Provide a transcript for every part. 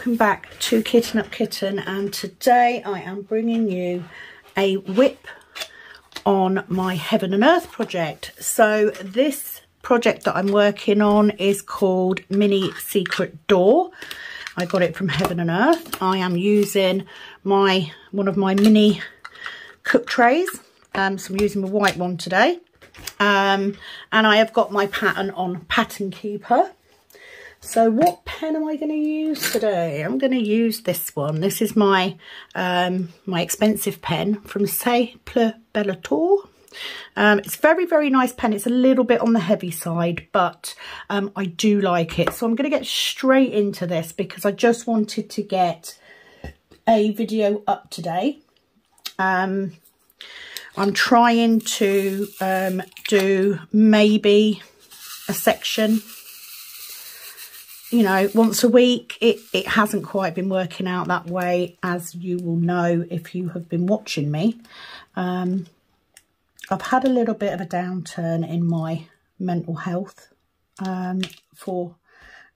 welcome back to Kitten Up Kitten, and today I am bringing you a whip on my Heaven and Earth project. So this project that I'm working on is called Mini Secret Door. I got it from Heaven and Earth. I am using one of my mini cook trays, so I'm using the white one today, and I have got my pattern on Pattern Keeper. So what pen am I going to use today? I'm going to use this one. This is my my expensive pen from Simple Bellator. It's very, very nice pen. It's a little bit on the heavy side, but I do like it. So I'm going to get straight into this because I just wanted to get a video up today. I'm trying to do maybe a section, you know, once a week. It hasn't quite been working out that way, as you will know if you have been watching me. I've had a little bit of a downturn in my mental health for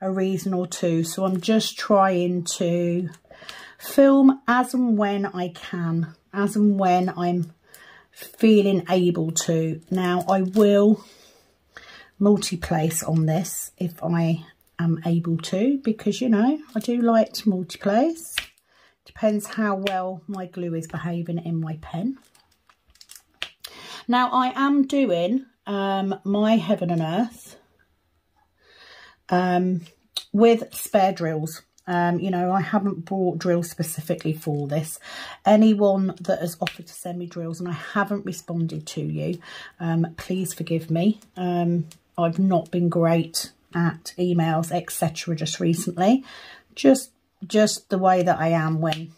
a reason or two, so I'm just trying to film as and when I can, as and when I'm feeling able to. Now I will multi-place on this if I am able to, because, you know, I do like to multi-place. Depends how well my glue is behaving in my pen. Now I am doing my Heaven and Earth with spare drills. You know, I haven't bought drills specifically for this. Anyone that has offered to send me drills and I haven't responded to you, please forgive me. I've not been great at emails, etc. just recently. Just the way that I am when,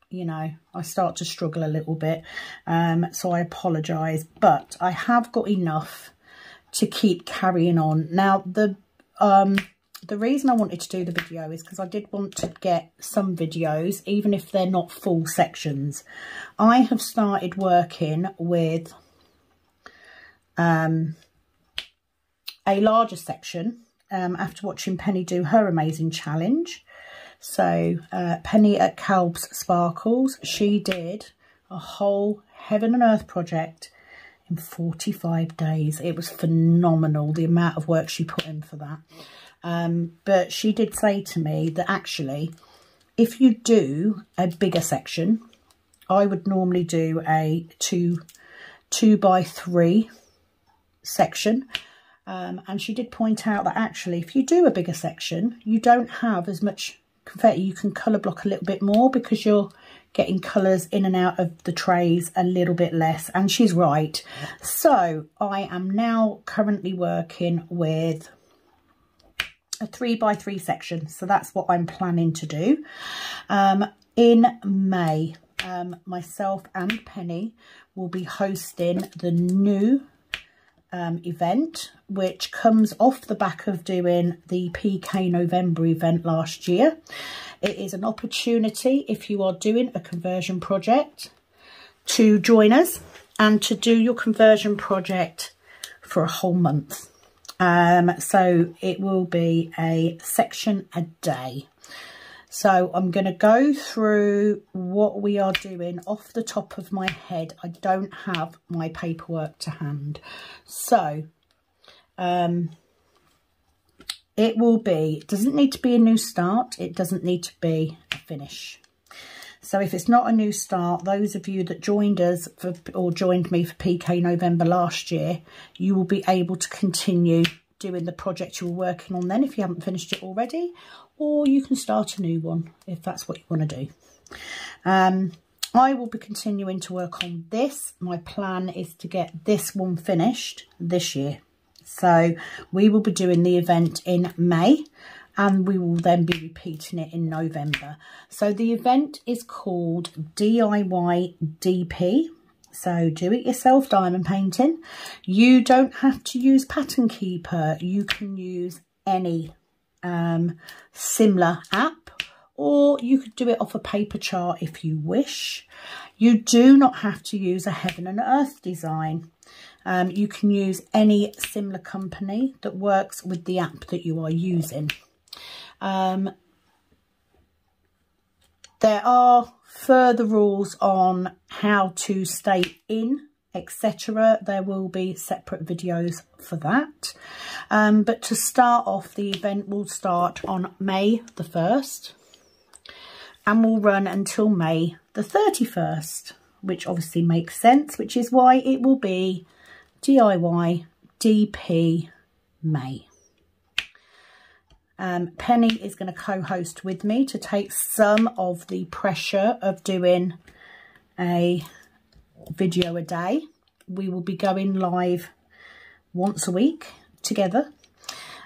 you know, I start to struggle a little bit. So I apologise, but I have got enough to keep carrying on. Now, the reason I wanted to do the video is because I did want to get some videos, even if they're not full sections. I have started working with a larger section after watching Penny do her amazing challenge. So Penny at Calb's Sparkles, she did a whole Heaven and Earth project in 45 days. It was phenomenal, the amount of work she put in for that. But she did say to me that actually, if you do a bigger section, I would normally do a 2x3 section. And she did point out that actually, if you do a bigger section, you don't have as much confetti. You can colour block a little bit more because you're getting colours in and out of the trays a little bit less. And she's right. So I am now currently working with a 3x3 section. So that's what I'm planning to do. In May, myself and Penny will be hosting the new event, which comes off the back of doing the PK November event last year. It is an opportunity, if you are doing a conversion project, to join us and to do your conversion project for a whole month. So it will be a section a day. So I'm going to go through what we are doing off the top of my head. I don't have my paperwork to hand. So it will be, it doesn't need to be a new start. It doesn't need to be a finish. So if it's not a new start, those of you that joined us or joined me for PK November last year, you will be able to continue doing the project you were working on then if you haven't finished it already, or you can start a new one if that's what you want to do. I will be continuing to work on this. My plan is to get this one finished this year. So we will be doing the event in May and we will then be repeating it in November. So the event is called DIY DP. So do it yourself diamond painting. You don't have to use Pattern Keeper. You can use any similar app, or you could do it off a paper chart if you wish. You do not have to use a Heaven and Earth design. You can use any similar company that works with the app that you are using. There are further rules on how to stay in, etc. There will be separate videos for that. But to start off, the event will start on May the 1st and will run until May the 31st, which obviously makes sense, which is why it will be DIY DP May. Penny is going to co-host with me to take some of the pressure of doing a video a day. We will be going live once a week together.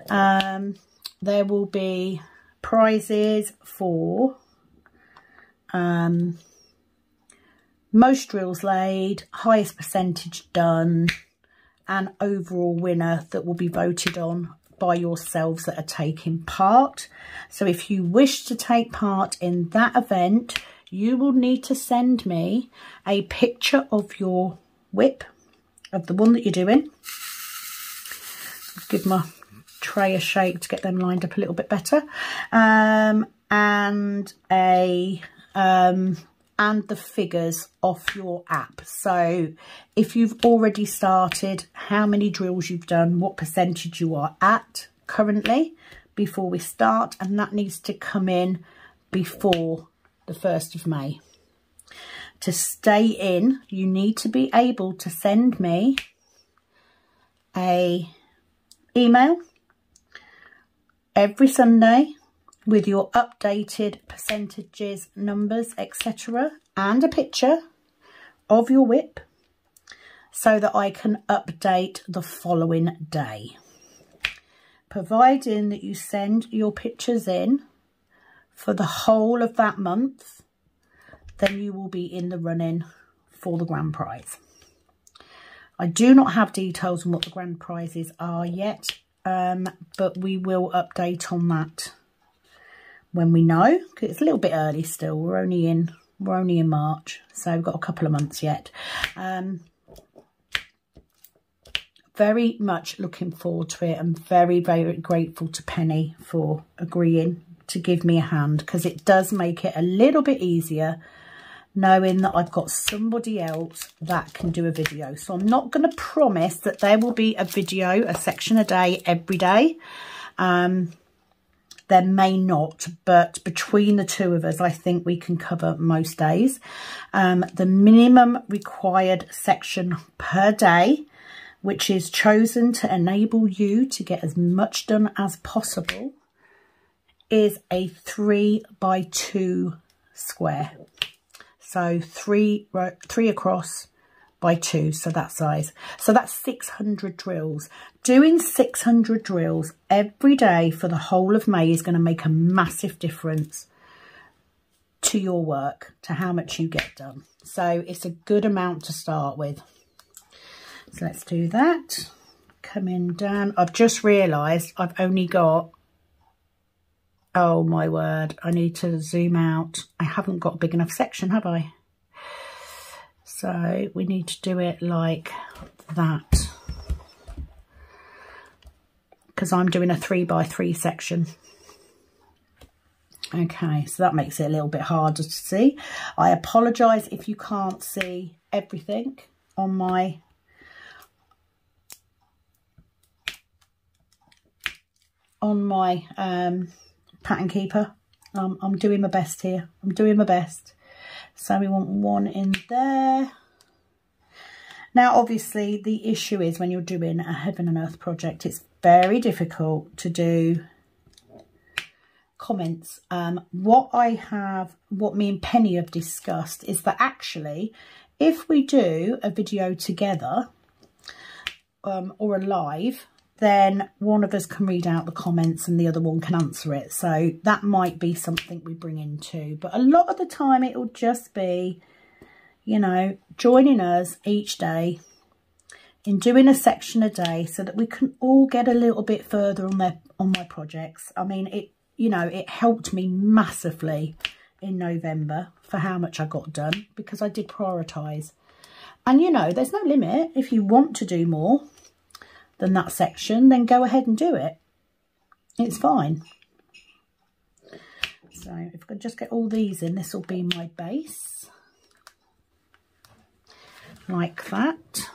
There will be prizes for most drills laid, highest percentage done, and overall winner that will be voted on by yourselves that are taking part. So if you wish to take part in that event, you will need to send me a picture of your whip, of the one that you're doing. Give my tray a shake to get them lined up a little bit better. And the figures off your app. So if you've already started, how many drills you've done, what percentage you are at currently before we start, and that needs to come in before the 1st of May. To stay in, you need to be able to send me a email every Sunday with your updated percentages, numbers, etc., and a picture of your whip so that I can update the following day. Providing that you send your pictures in for the whole of that month, then you will be in the running for the grand prize. I do not have details on what the grand prizes are yet, but we will update on that when we know, because it's a little bit early still. We're only in March, so we've got a couple of months yet. Very much looking forward to it. I'm very, very grateful to Penny for agreeing to give me a hand, because it does make it a little bit easier knowing that I've got somebody else that can do a video. So I'm not going to promise that there will be a video, a section a day, every day. There may not, but between the two of us, I think we can cover most days. The minimum required section per day, which is chosen to enable you to get as much done as possible, is a 3x2 square. So three across by 2, so that size. So that's 600 drills. Doing 600 drills every day for the whole of May is going to make a massive difference to your work, to how much you get done. So it's a good amount to start with. So let's do that. Coming down. I've just realised I've only got, oh my word, I need to zoom out. I haven't got a big enough section, have I? So we need to do it like that, because I'm doing a 3x3 section. Okay, so that makes it a little bit harder to see. I apologise if you can't see everything on my pattern keeper. I'm doing my best here. I'm doing my best. So we want one in there. Now, obviously, the issue is when you're doing a heaven and earth project, it's very difficult to do comments. What me and Penny have discussed is that actually, if we do a video together or a live, then one of us can read out the comments and the other one can answer it. So that might be something we bring into. But a lot of the time it will just be, you know, joining us each day in doing a section a day so that we can all get a little bit further on my projects. I mean, it helped me massively in November for how much I got done, because I did prioritise. And, you know, there's no limit. If you want to do more than that section, then go ahead and do it. It's fine. So if I could just get all these in, this will be my base. Like that.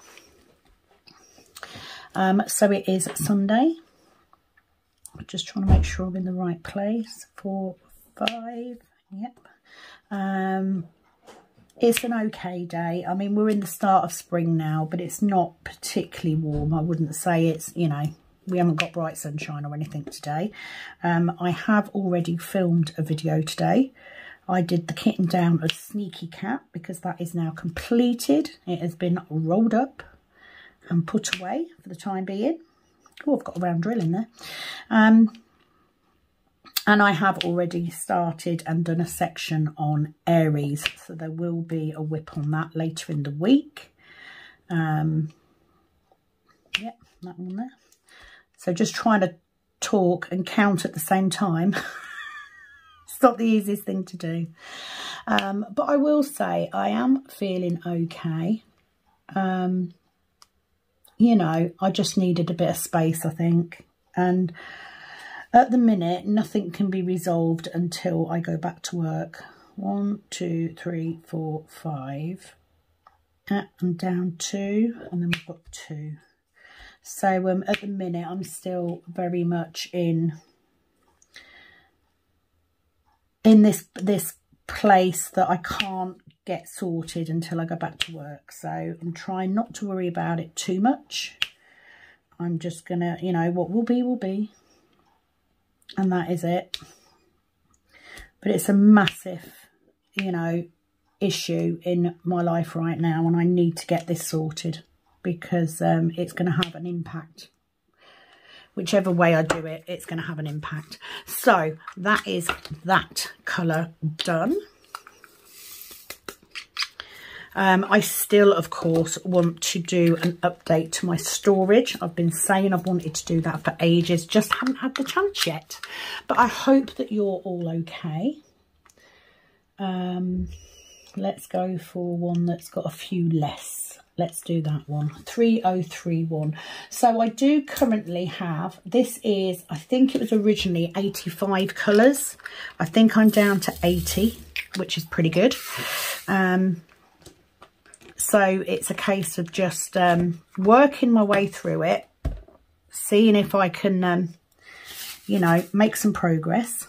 So it is Sunday. I'm just trying to make sure I'm in the right place. 4, 5, yep. It's an okay day. I mean, we're in the start of spring now, but it's not particularly warm. I wouldn't say it's, you know, we haven't got bright sunshine or anything today. I have already filmed a video today. I did the kitten down of Sneaky Cat because that is now completed. It has been rolled up and put away for the time being. Oh, I've got a round drill in there. And I have already started and done a section on Aries. So there will be a whip on that later in the week. Yep, that one there. So just trying to talk and count at the same time. It's not the easiest thing to do. But I will say I am feeling okay. You know, I just needed a bit of space, I think. And at the minute, nothing can be resolved until I go back to work. 1, 2, 3, 4, 5. And down 2. And then we've got 2. So at the minute, I'm still very much in this place that I can't get sorted until I go back to work. So I'm trying not to worry about it too much. I'm just going to, you know, what will be, will be. And that is it. But it's a massive, you know, issue in my life right now. And I need to get this sorted because it's going to have an impact. Whichever way I do it, it's going to have an impact. So that is that colour done. I still, of course, want to do an update to my storage. I've been saying I've wanted to do that for ages, just haven't had the chance yet. But I hope that you're all okay. Let's go for one that's got a few less. Let's do that one, 3031. So I do currently have, this is, I think it was originally 85 colours. I think I'm down to 80, which is pretty good. So it's a case of just working my way through it, seeing if I can, you know, make some progress,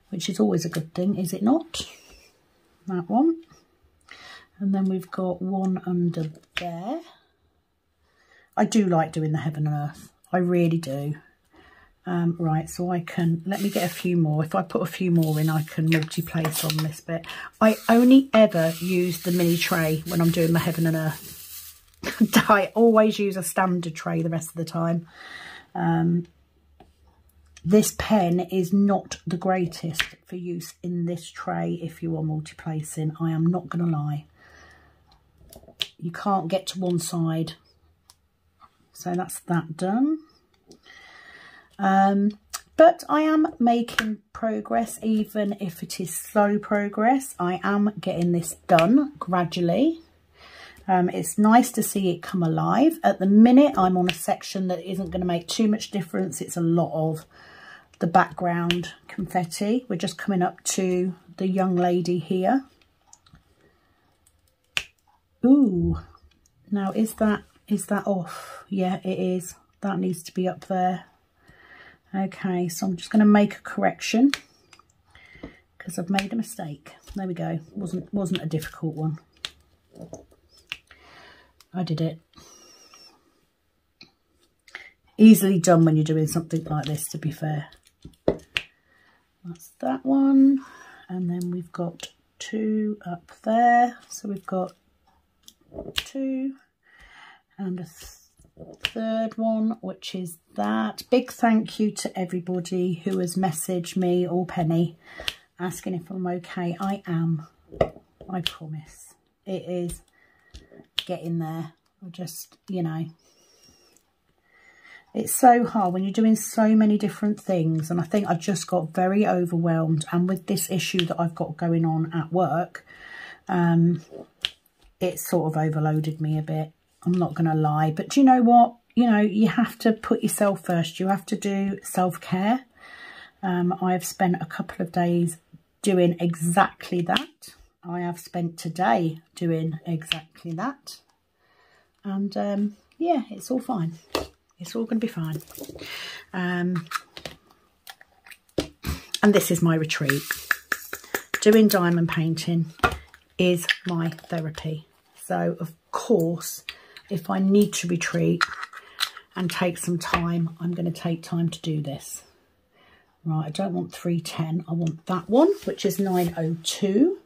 which is always a good thing, is it not? That one. And then we've got one under there. I do like doing the heaven and earth. I really do. Right, so I can, let me get a few more. If I put a few more in, I can multi-place on this bit. I only ever use the mini tray when I'm doing my heaven and earth. I always use a standard tray the rest of the time. This pen is not the greatest for use in this tray if you are multi-placing. I am not going to lie. You can't get to one side. So that's that done. But I am making progress, even if it is slow progress. I am getting this done gradually. It's nice to see it come alive. At the minute, I'm on a section that isn't going to make too much difference. It's a lot of the background confetti. We're just coming up to the young lady here. Ooh, now is that off? Yeah, it is. That needs to be up there. Okay, so I'm just going to make a correction because I've made a mistake. There we go. Wasn't a difficult one. I did it. Easily done when you're doing something like this, to be fair. That's that one. And then we've got 2 up there. So we've got 2 and a third one, which is that. Big thank you to everybody who has messaged me, or Penny, asking if I'm okay. I am. I promise. It is getting there. I just, you know, it's so hard when you're doing so many different things, and I think I just got very overwhelmed. And with this issue that I've got going on at work, it sort of overloaded me a bit. I'm not going to lie. But do you know what? You know, you have to put yourself first. You have to do self-care. I've spent a couple of days doing exactly that. I have spent today doing exactly that. And yeah, it's all fine. It's all going to be fine. And this is my retreat. Doing diamond painting is my therapy. So, of course, if I need to retreat and take some time, I'm going to take time to do this. Right, I don't want 310. I want that one, which is 902.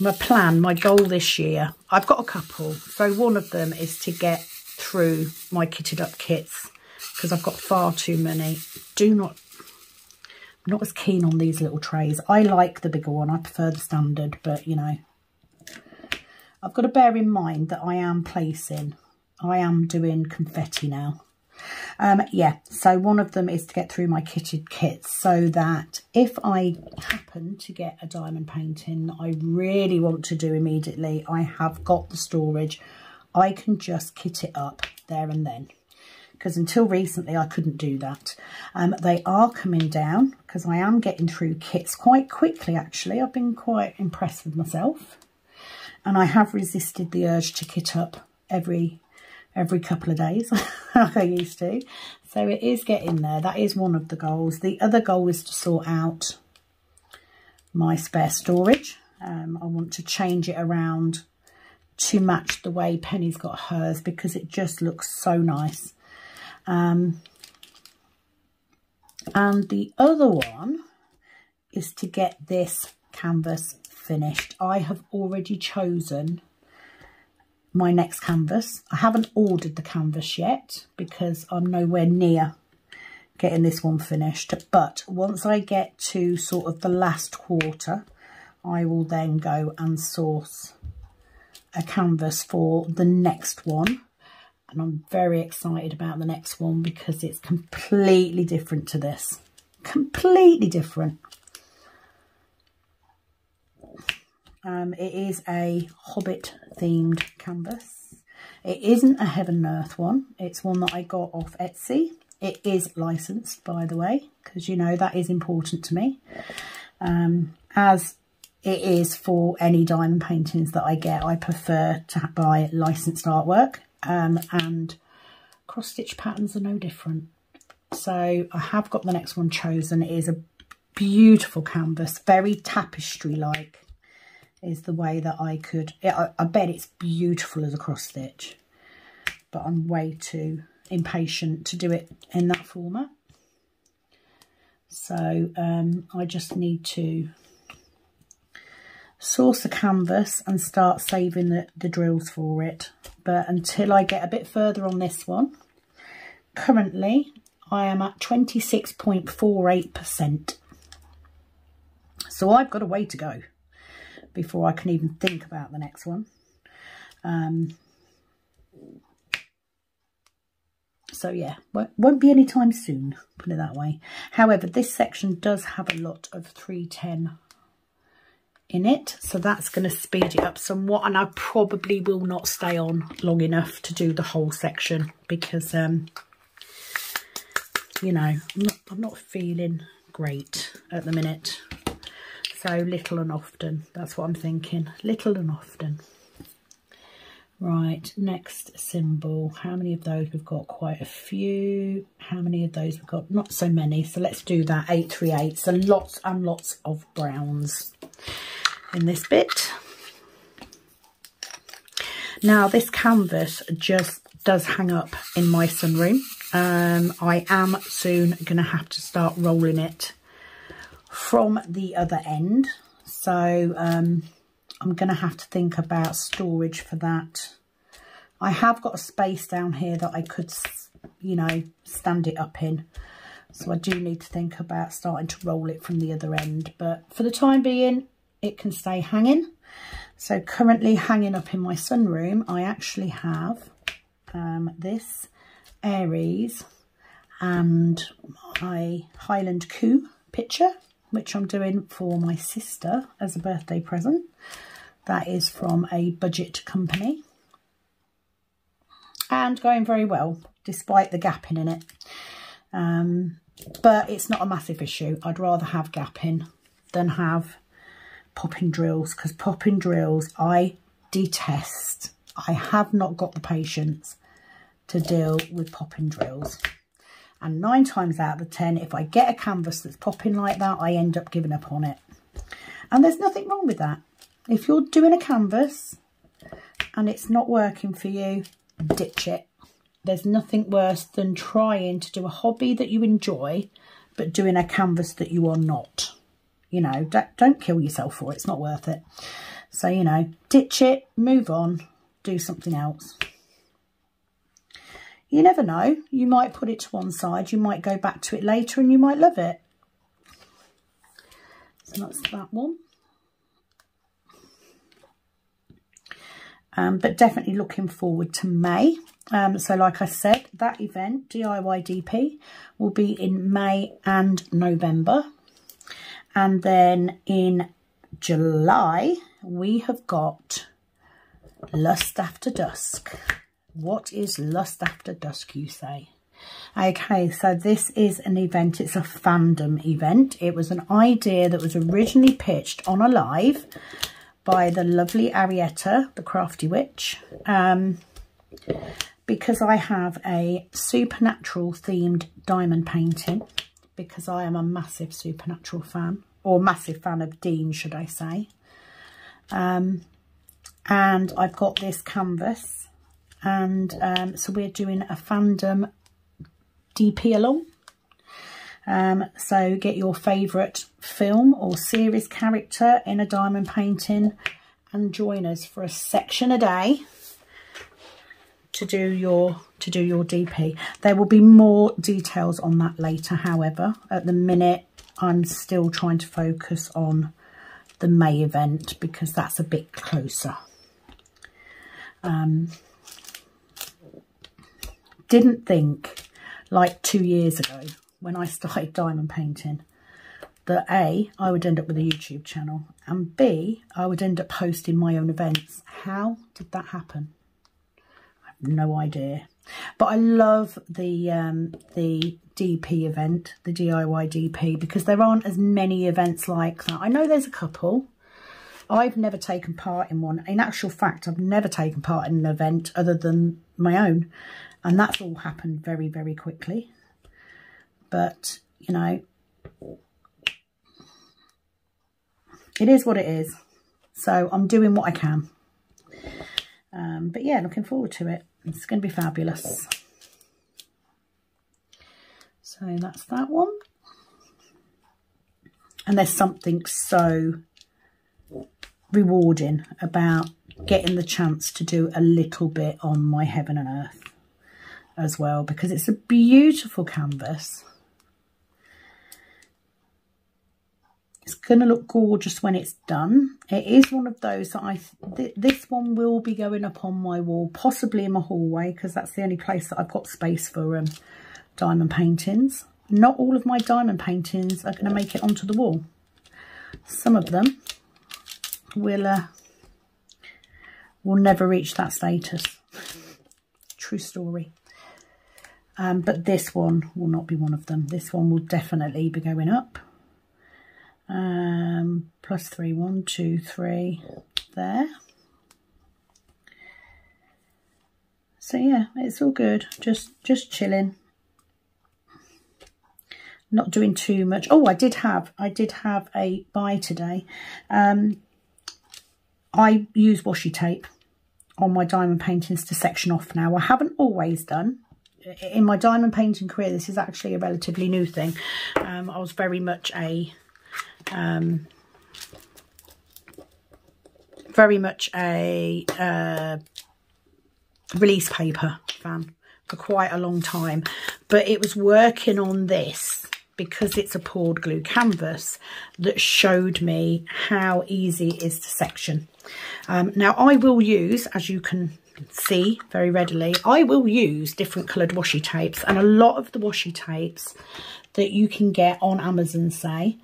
My plan, my goal this year, I've got a couple. So one of them is to get through my kitted up kits because I've got far too many. I'm not as keen on these little trays. I like the bigger one. I prefer the standard, but you know, I've got to bear in mind that I am doing confetti now. Yeah, so one of them is to get through my kitted kits so that if I happen to get a diamond painting that I really want to do immediately, I have got the storage. I can just kit it up there and then. Because until recently I couldn't do that. They are coming down because I am getting through kits quite quickly actually. I've been quite impressed with myself. And I have resisted the urge to kit up every couple of days like I used to. So it is getting there. That is one of the goals. The other goal is to sort out my spare storage. I want to change it around to match the way Penny's got hers because it just looks so nice. And the other one is to get this canvas finished. I have already chosen my next canvas. I haven't ordered the canvas yet because I'm nowhere near getting this one finished. But once I get to sort of the last quarter, I will then go and source a canvas for the next one. And I'm very excited about the next one because it's completely different to this. Completely different. It is a Hobbit themed canvas. It isn't a Heaven and Earth one. It's one that I got off Etsy. It is licensed, by the way, because you know that is important to me. As it is for any diamond paintings that I get, I prefer to buy licensed artwork. And cross stitch patterns are no different. So I have got the next one chosen. It is a beautiful canvas, very tapestry like is the way that I could. I bet it's beautiful as a cross stitch, but I'm way too impatient to do it in that format. So I just need to source a canvas and start saving the drills for it. But until I get a bit further on this one, currently I am at 26.48%. So I've got a way to go before I can even think about the next one. So yeah, won't be any time soon, put it that way. However, this section does have a lot of 310 in it, so that's going to speed it up somewhat, and I probably will not stay on long enough to do the whole section because you know, I'm not feeling great at the minute. So little and often, that's what I'm thinking, little and often. Right, next symbol. How many of those? We've got quite a few. How many of those? We've got not so many, so let's do that. 838. So lots and lots of browns in this bit. Now this canvas just does hang up in my sunroom. I am soon going to have to start rolling it from the other end, so I'm going to have to think about storage for that. I have got a space down here that I could, you know, stand it up in, so I do need to think about starting to roll it from the other end, but for the time being it can stay hanging. So currently hanging up in my sunroom, I actually have this Aries and my Highland Coo picture, which I'm doing for my sister as a birthday present. That is from a budget company. and going very well despite the gapping in it. But it's not a massive issue. I'd rather have gapping than have popping drills, because popping drills I detest. I have not got the patience to deal with popping drills. And 9 times out of 10, if I get a canvas that's popping like that, I end up giving up on it. And there's nothing wrong with that. If you're doing a canvas and it's not working for you, ditch it. There's nothing worse than trying to do a hobby that you enjoy, but doing a canvas that you are not. You know, don't kill yourself for it. It's not worth it. So, you know, ditch it, move on, do something else. You never know. You might put it to one side. You might go back to it later and you might love it. So that's that one. But definitely looking forward to May. So like I said, that event, DIY DP, will be in May and November. And then in July, we have got Lust After Dusk. What is Lust After Dusk, you say? Okay, so this is an event. It's a fandom event. It was an idea that was originally pitched on a live by the lovely Arietta, the Crafty Witch, because I have a supernatural themed diamond painting, because I am a massive supernatural fan, or massive fan of Dean, should I say. And I've got this canvas, and so we're doing a fandom DP along. So get your favourite film or series character in a diamond painting and join us for a section a day to do your DP. There will be more details on that later. However, at the minute I'm still trying to focus on the May event because that's a bit closer. Didn't think, like 2 years ago when I started diamond painting, that A, I would end up with a YouTube channel, and B, I would end up hosting my own events. How did that happen? I have no idea. But I love the DP event, the DIY DP, because there aren't as many events like that. I know there's a couple. I've never taken part in one. In actual fact, I've never taken part in an event other than my own. And that's all happened very, very quickly. But, you know, it is what it is. So I'm doing what I can. But yeah, looking forward to it. It's going to be fabulous. So that's that one. And there's something so rewarding about getting the chance to do a little bit on my Heaven and Earth as well, because it's a beautiful canvas. It's going to look gorgeous when it's done. It is one of those that this one will be going up on my wall, possibly in my hallway, because that's the only place that I've got space for diamond paintings. Not all of my diamond paintings are going to make it onto the wall. Some of them will never reach that status. True story. But this one will not be one of them. This one will definitely be going up. +3, 1, 2, 3 there. So yeah, it's all good. Just chilling. Not doing too much. Oh, I did have a buy today. I use washi tape on my diamond paintings to section off now. I haven't always done. In my diamond painting career, this is actually a relatively new thing. I was very much a release paper fan for quite a long time, but it was working on this, because it's a poured glue canvas, that showed me how easy it is to section. Now I will use, as you can see very readily, I will use different coloured washi tapes, and a lot of the washi tapes that you can get on Amazon, say,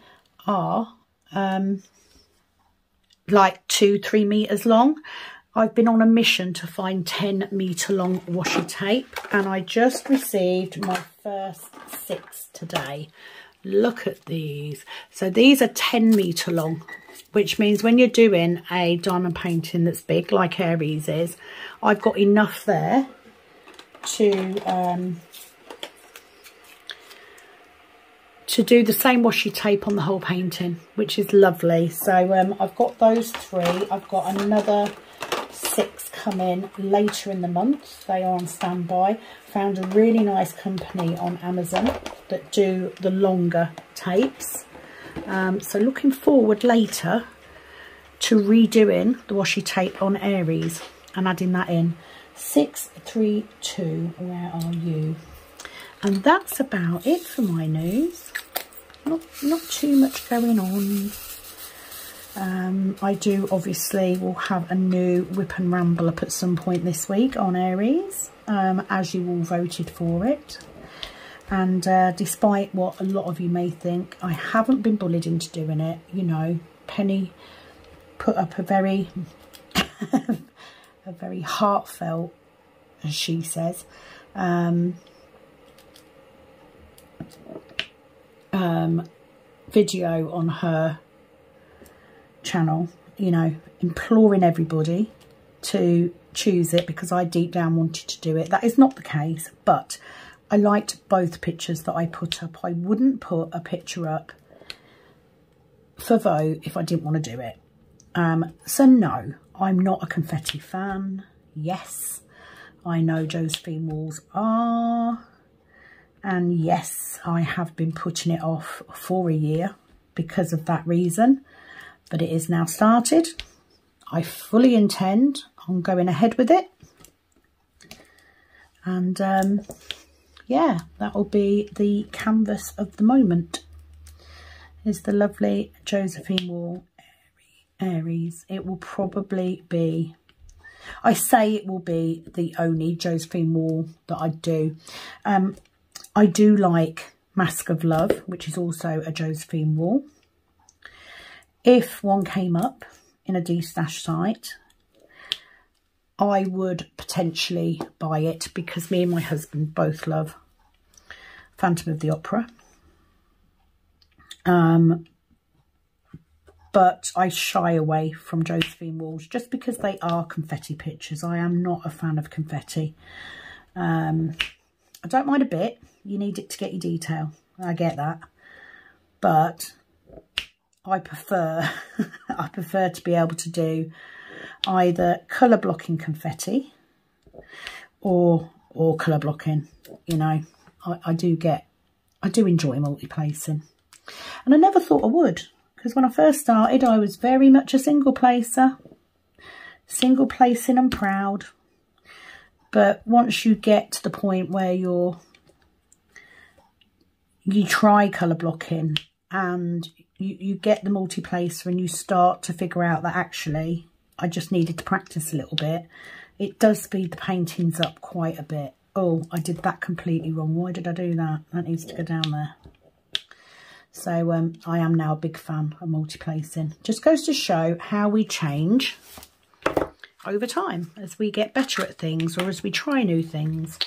are like 2-3 meters long. I've been on a mission to find 10 metre long washi tape, and I just received my first 6 today. Look at these. So these are 10 metre long, which means when you're doing a diamond painting that's big, like Aries is, I've got enough there to do the same washi tape on the whole painting, which is lovely. So I've got those 3. I've got another 6 coming later in the month. They are on standby. Found a really nice company on Amazon that do the longer tapes. So looking forward later to redoing the washi tape on Aries and adding that in. 632, where are you? And that's about it for my news. Not too much going on. I do obviously will have a new Whip and Ramble up at some point this week on Aries, as you all voted for it. And despite what a lot of you may think, I haven't been bullied into doing it. You know, Penny put up a very a very heartfelt, as she says, video on her channel, you know, imploring everybody to choose it because I deep down wanted to do it. That is not the case, but I liked both pictures that I put up. I wouldn't put a picture up for vote if I didn't want to do it. So no, I'm not a confetti fan. Yes, I know Josephine Walls are. And yes, I have been putting it off for a year because of that reason. But it is now started. I fully intend on going ahead with it. And yeah, that will be the canvas of the moment. Is the lovely Josephine Wall Aries. It will probably be, I say it will be the only Josephine Wall that I do. I do like Mask of Love, which is also a Josephine Wall. If one came up in a D-stash site, I would potentially buy it because me and my husband both love Phantom of the Opera. But I shy away from Josephine Walls just because they are confetti pictures. I am not a fan of confetti. I don't mind a bit. You need it to get your detail. I get that. But I prefer I prefer to be able to do either colour blocking confetti or colour blocking. You know, I do enjoy multi-placing. And I never thought I would, because when I first started I was very much a single placer. Single placing and proud. But once you get to the point where you try colour blocking and you get the multi-placer and you start to figure out that actually I just needed to practice a little bit, it does speed the paintings up quite a bit. Oh, I did that completely wrong. Why did I do that? That needs to go down there. So I am now a big fan of multi-placing. Just goes to show how we change over time as we get better at things or as we try new things.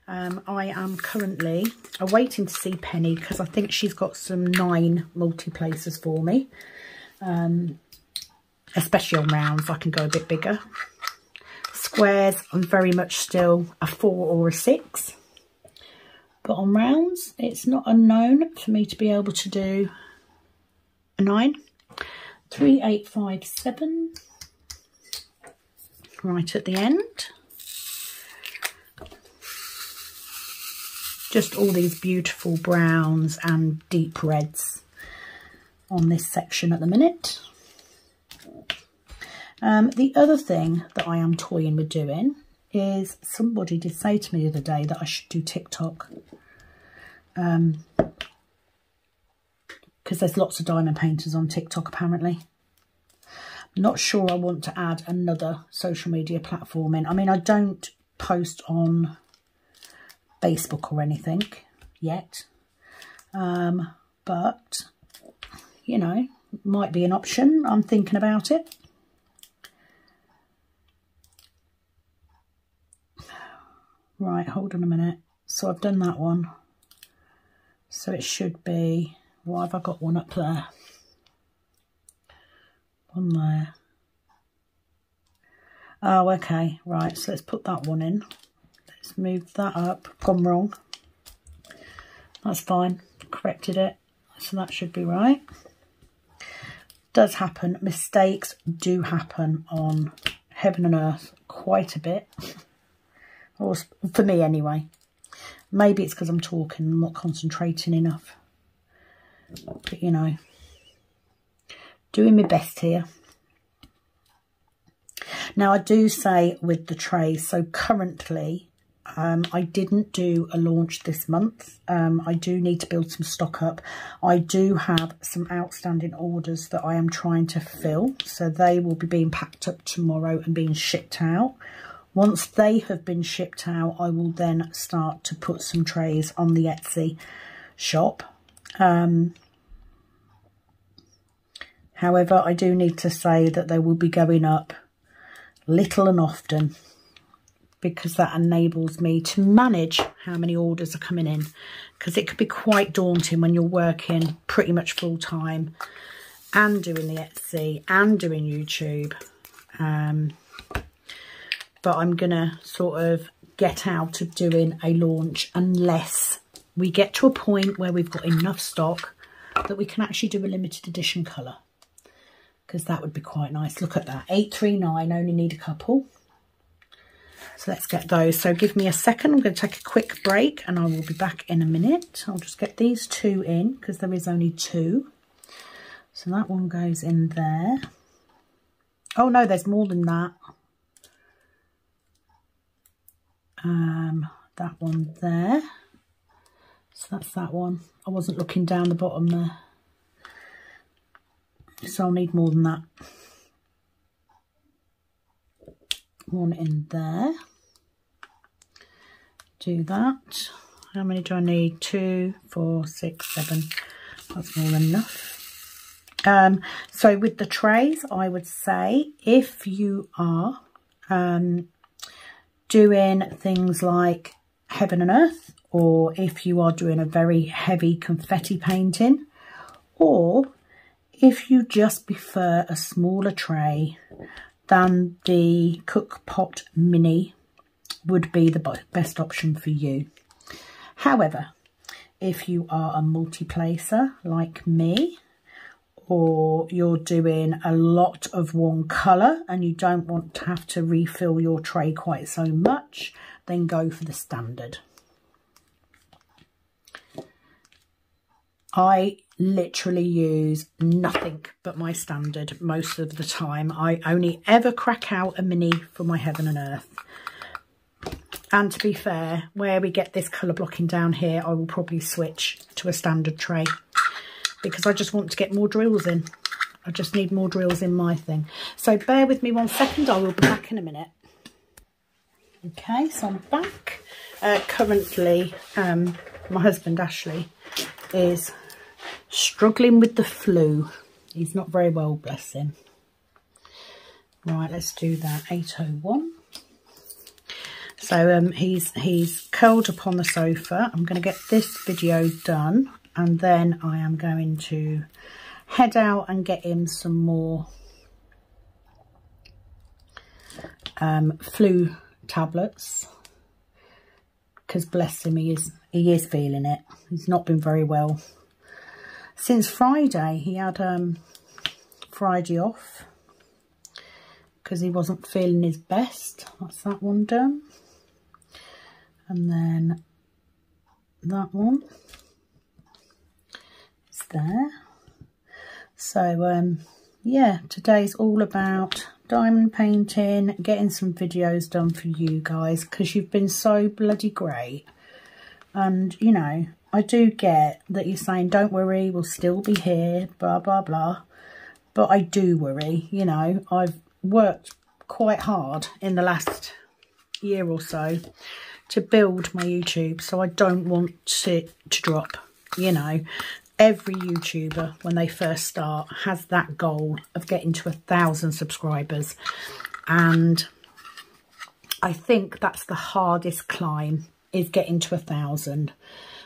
I am currently waiting to see Penny because I think she's got some 9 multi-placers for me. Especially on rounds, I can go a bit bigger. Squares, I'm very much still a 4 or a 6. But on rounds, it's not unknown for me to be able to do a 9. 3, 8, 5, 7. Right at the end. Just all these beautiful browns and deep reds on this section at the minute. The other thing that I am toying with doing is, somebody did say to me the other day that I should do TikTok. Because there's lots of diamond painters on TikTok apparently. I'm not sure I want to add another social media platform in. I mean, I don't post on Facebook or anything yet. But, you know, might be an option. I'm thinking about it. Right, hold on a minute. So I've done that one. So it should be, why have I got one up there? One there. Oh, okay, right, so let's put that one in. Let's move that up. Gone wrong. That's fine, corrected it. So that should be right. Does happen, mistakes do happen on Heaven and Earth quite a bit. Or for me anyway. Maybe it's because I'm talking, I'm not concentrating enough. But you know, doing my best here. Now I do say with the trays, so currently I didn't do a launch this month. I do need to build some stock up. I do have some outstanding orders that I am trying to fill. So they will be being packed up tomorrow and being shipped out. Once they have been shipped out, I will then start to put some trays on the Etsy shop. However, I do need to say that they will be going up little and often, because that enables me to manage how many orders are coming in, because it could be quite daunting when you're working pretty much full time and doing the Etsy and doing YouTube. But I'm gonna sort of get out of doing a launch unless we get to a point where we've got enough stock that we can actually do a limited edition colour, because that would be quite nice. Look at that, 839, only need a couple. So let's get those. So give me a second. I'm going to take a quick break and I will be back in a minute. I'll just get these two in because there is only two. So that one goes in there. Oh no, there's more than that. That one there. So that's that one. I wasn't looking down the bottom there. So I'll need more than that. One in there. Do that. How many do I need? 2, 4, 6, 7. That's more than enough. So with the trays, I would say if you are doing things like Heaven and Earth, or if you are doing a very heavy confetti painting, or if you just prefer a smaller tray, then the Cook Pot Mini would be the best option for you. However, if you are a multi-placer like me, or you're doing a lot of one colour and you don't want to have to refill your tray quite so much, then go for the standard. I literally use nothing but my standard most of the time. I only ever crack out a mini for my Heaven and Earth. And to be fair, where we get this colour blocking down here, I will probably switch to a standard tray, because I just want to get more drills in. I just need more drills in my thing. So bear with me 1 second, I will be back in a minute. Okay, so I'm back. Currently, my husband Ashley is struggling with the flu. He's not very well, bless him. Right, let's do that. 8:01. So he's curled up on the sofa. I'm going to get this video done, and then I am going to head out and get him some more flu tablets, because bless him, he is feeling it. He's not been very well since Friday. He had Friday off because he wasn't feeling his best. That's that one done. And then that one is there. So yeah, today's all about diamond painting, getting some videos done for you guys, because you've been so bloody great. And you know, I do get that you're saying don't worry, we'll still be here, blah blah blah, but I do worry. You know, I've worked quite hard in the last year or so to build my YouTube, so I don't want it to drop. You know, every YouTuber when they first start has that goal of getting to 1,000 subscribers, and I think that's the hardest climb, is getting to 1,000.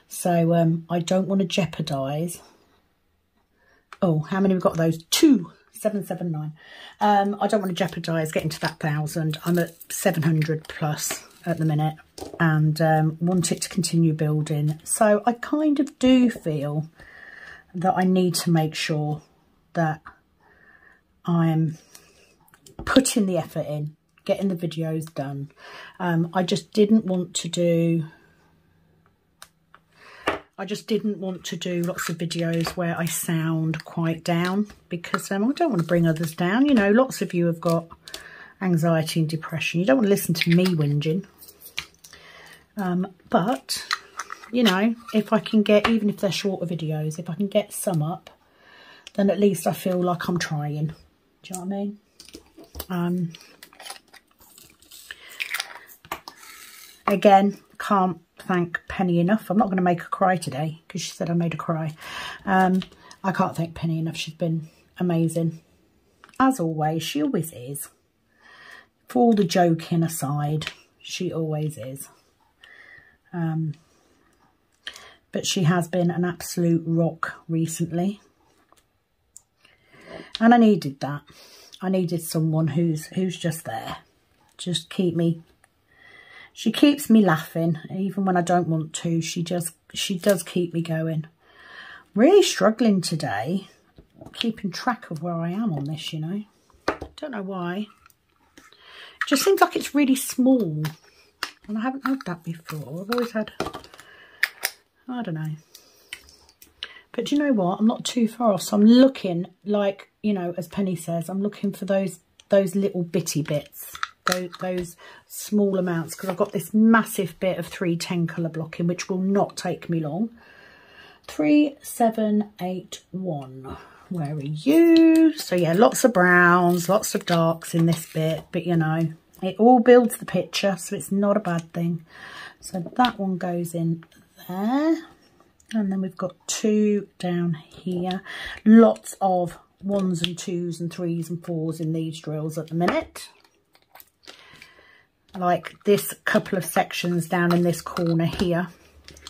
So I don't want to jeopardise. Oh, how many we've got of those? 2, 779. I don't want to jeopardise getting to that 1,000. I'm at 700 plus at the minute, and want it to continue building. So I kind of do feel that I need to make sure that I'm putting the effort in, getting the videos done. I just didn't want to do lots of videos where I sound quite down, because I don't want to bring others down. You know, lots of you have got anxiety and depression. You don't want to listen to me whinging. But, you know, if I can get, even if they're shorter videos, if I can get some up, then at least I feel like I'm trying. Do you know what I mean? Again, can't thank Penny enough. I'm not going to make her cry today because she said I made her cry. I can't thank Penny enough. She's been amazing. As always, she always is. For all the joking aside, she always is. But she has been an absolute rock recently. And I needed that. I needed someone who's just there. Just keep me. She keeps me laughing, even when I don't want to. She does keep me going. Really struggling today, keeping track of where I am on this, you know. Don't know why. It just seems like it's really small. And I haven't had that before. I've always had, I don't know. But do you know what? I'm not too far off. So I'm looking, like, you know, as Penny says, I'm looking for those little bitty bits. Those small amounts, because I've got this massive bit of 310 colour blocking, which will not take me long. 3781, where are you? So yeah, lots of browns, lots of darks in this bit, but you know, it all builds the picture, so it's not a bad thing. So that one goes in there, and then we've got 2 down here. Lots of 1s and 2s and 3s and 4s in these drills at the minute. Like this couple of sections down in this corner here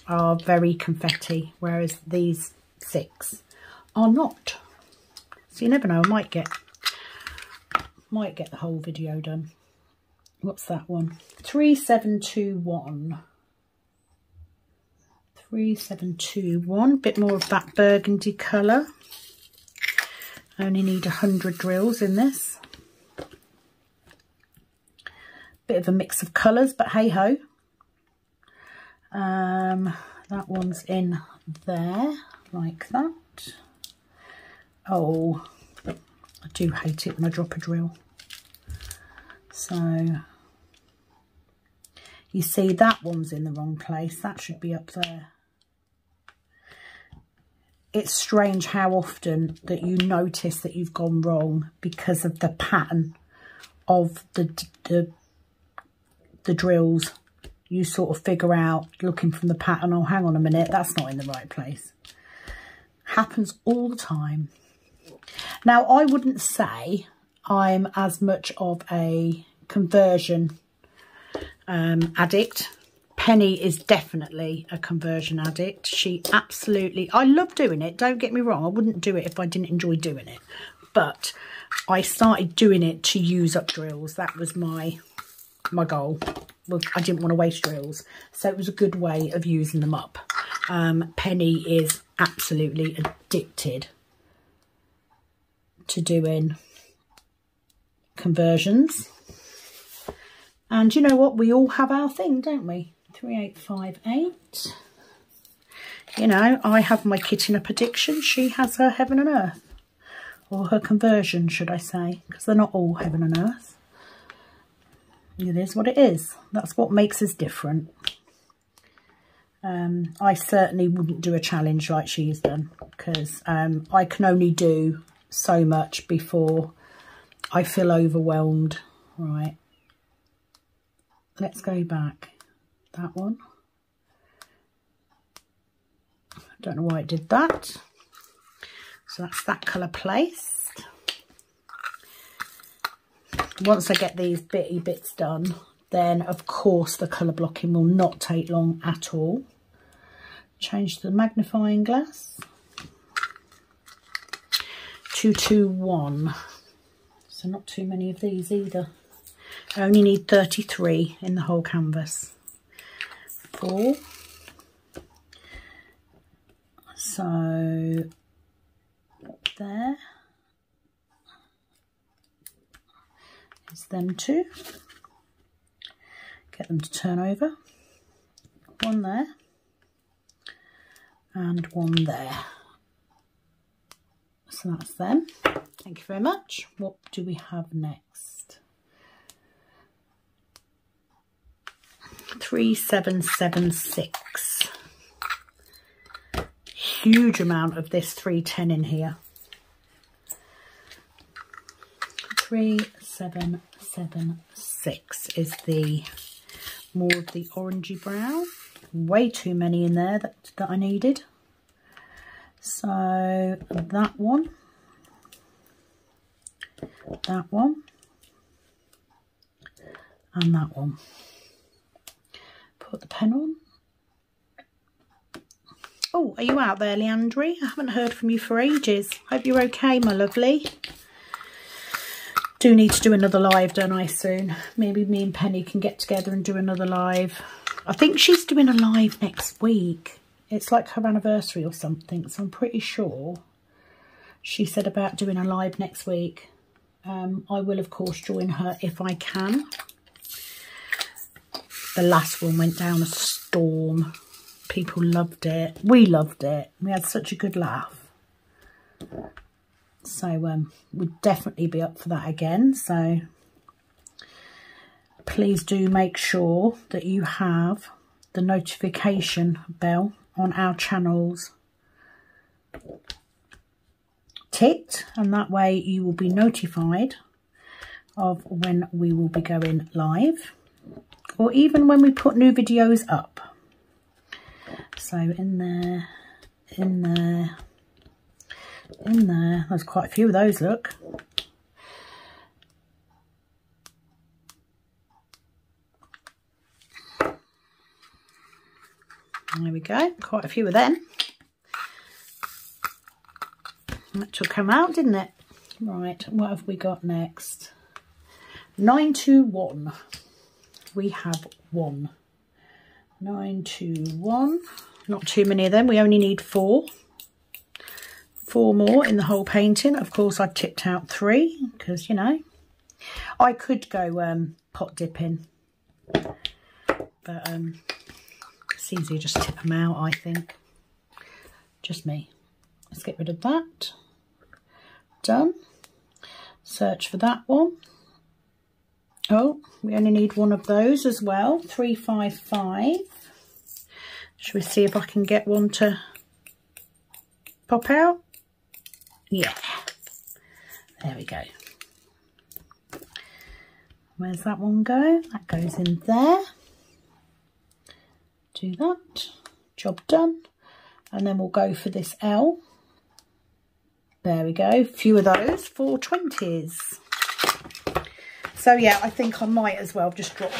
are very confetti, whereas these 6 are not. So you never know, I might get the whole video done. What's that one? 3721. 3721, bit more of that burgundy colour. I only need 100 drills in this. Bit of a mix of colours, but hey ho. That one's in there, like that. Oh, I do hate it when I drop a drill. So, you see that one's in the wrong place. That should be up there. It's strange how often that you notice that you've gone wrong because of the pattern of the drills. You sort of figure out, looking from the pattern, oh, hang on a minute, that's not in the right place. Happens all the time. Now, I wouldn't say I'm as much of a conversion addict. Penny is definitely a conversion addict. She absolutely, I love doing it, don't get me wrong. I wouldn't do it if I didn't enjoy doing it. But I started doing it to use up drills. That was my goal. Well, I didn't want to waste drills, so it was a good way of using them up. Penny is absolutely addicted to doing conversions, and you know what, we all have our thing, don't we? 3858. You know, I have my kitting up addiction. She has her heaven and earth, or her conversion, should I say, because they're not all heaven and earth. It is what it is. That's what makes us different. I certainly wouldn't do a challenge like she's done, because I can only do so much before I feel overwhelmed. Right. Let's go back. That one. I don't know why it did that. So that's that colour placed. Once I get these bitty bits done, then of course the colour blocking will not take long at all. Change the magnifying glass. 221. So not too many of these either. I only need 33 in the whole canvas. 4. So there. It's them two. Get them to turn over. 1 there. And 1 there. So that's them. Thank you very much. What do we have next? 3776. Huge amount of this 310 in here. 3776 is the more of the orangey brown. Way too many in there that I needed. So that one, and that one. Put the pen on. Oh, are you out there, Leandri? I haven't heard from you for ages. Hope you're okay, my lovely. Do need to do another live, don't I, soon? Maybe me and Penny can get together and do another live. I think she's doing a live next week. It's like her anniversary or something, so I'm pretty sure she said about doing a live next week. I will, of course, join her if I can. The last one went down a storm. People loved it. We loved it. We had such a good laugh. So we'd definitely be up for that again. So please do make sure that you have the notification bell on our channels ticked, and that way you will be notified of when we will be going live, or even when we put new videos up. So in there, in there, in there, there's quite a few of those, look. There we go, quite a few of them. That will come out, didn't it? Right, what have we got next? 921. We have 1. 921. Not too many of them. We only need 4. 4 more in the whole painting. Of course, I've tipped out 3 because, you know, I could go pot dipping, but it's easier just tip them out, I think. Just me. Let's get rid of that. Done. Search for that one. Oh, we only need 1 of those as well. 355. Should we see if I can get one to pop out? Yeah. There we go. Where's that one go? That goes in there. Do that. Job done. And then we'll go for this L. There we go. Few of those. 420s. So yeah, I think I might as well just dropped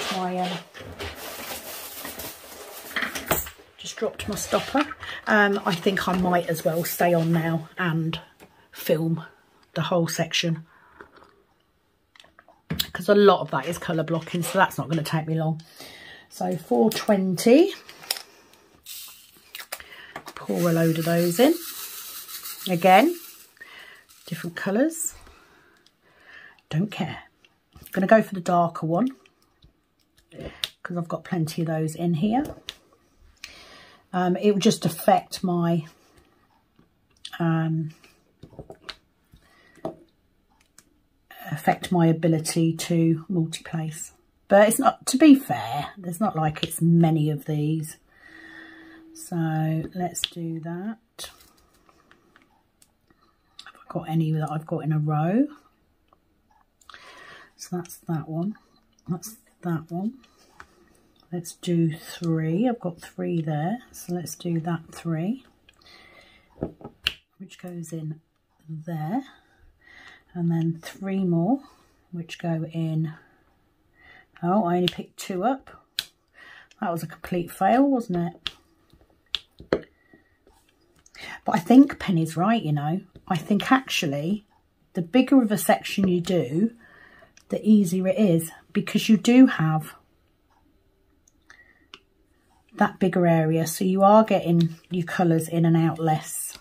my stopper. I think I might as well stay on now and film the whole section, because a lot of that is colour blocking, so that's not going to take me long. So 420. Pour a load of those in. Again, different colours. Don't care. I'm going to go for the darker one because I've got plenty of those in here. It will just affect my ability to multi-place. But it's not, to be fair, there's not like it's many of these. So let's do that. Have I got any that I've got in a row? So that's that one. That's that one. Let's do 3. I've got 3 there. So let's do that 3, which goes in there. And then 3 more, which go in Oh, I only picked 2 up. That was a complete fail, wasn't it? But I think Penny's right, you know. I think actually the bigger of a section you do, the easier it is, because you do have that bigger area, so you are getting your colours in and out less.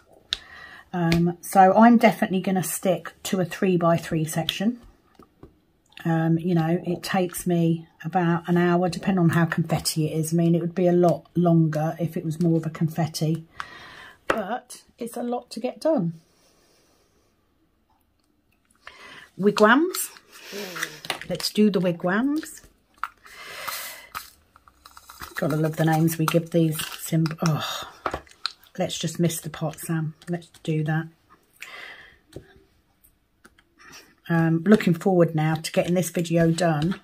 So I'm definitely going to stick to a 3x3 section. You know, it takes me about an hour, depending on how confetti it is. I mean, it would be a lot longer if it was more of a confetti, but it's a lot to get done. Wigwams. Let's do the wigwams. Gotta love the names we give these symbols. Oh, let's just miss the pot, Sam. Let's do that. Looking forward now to getting this video done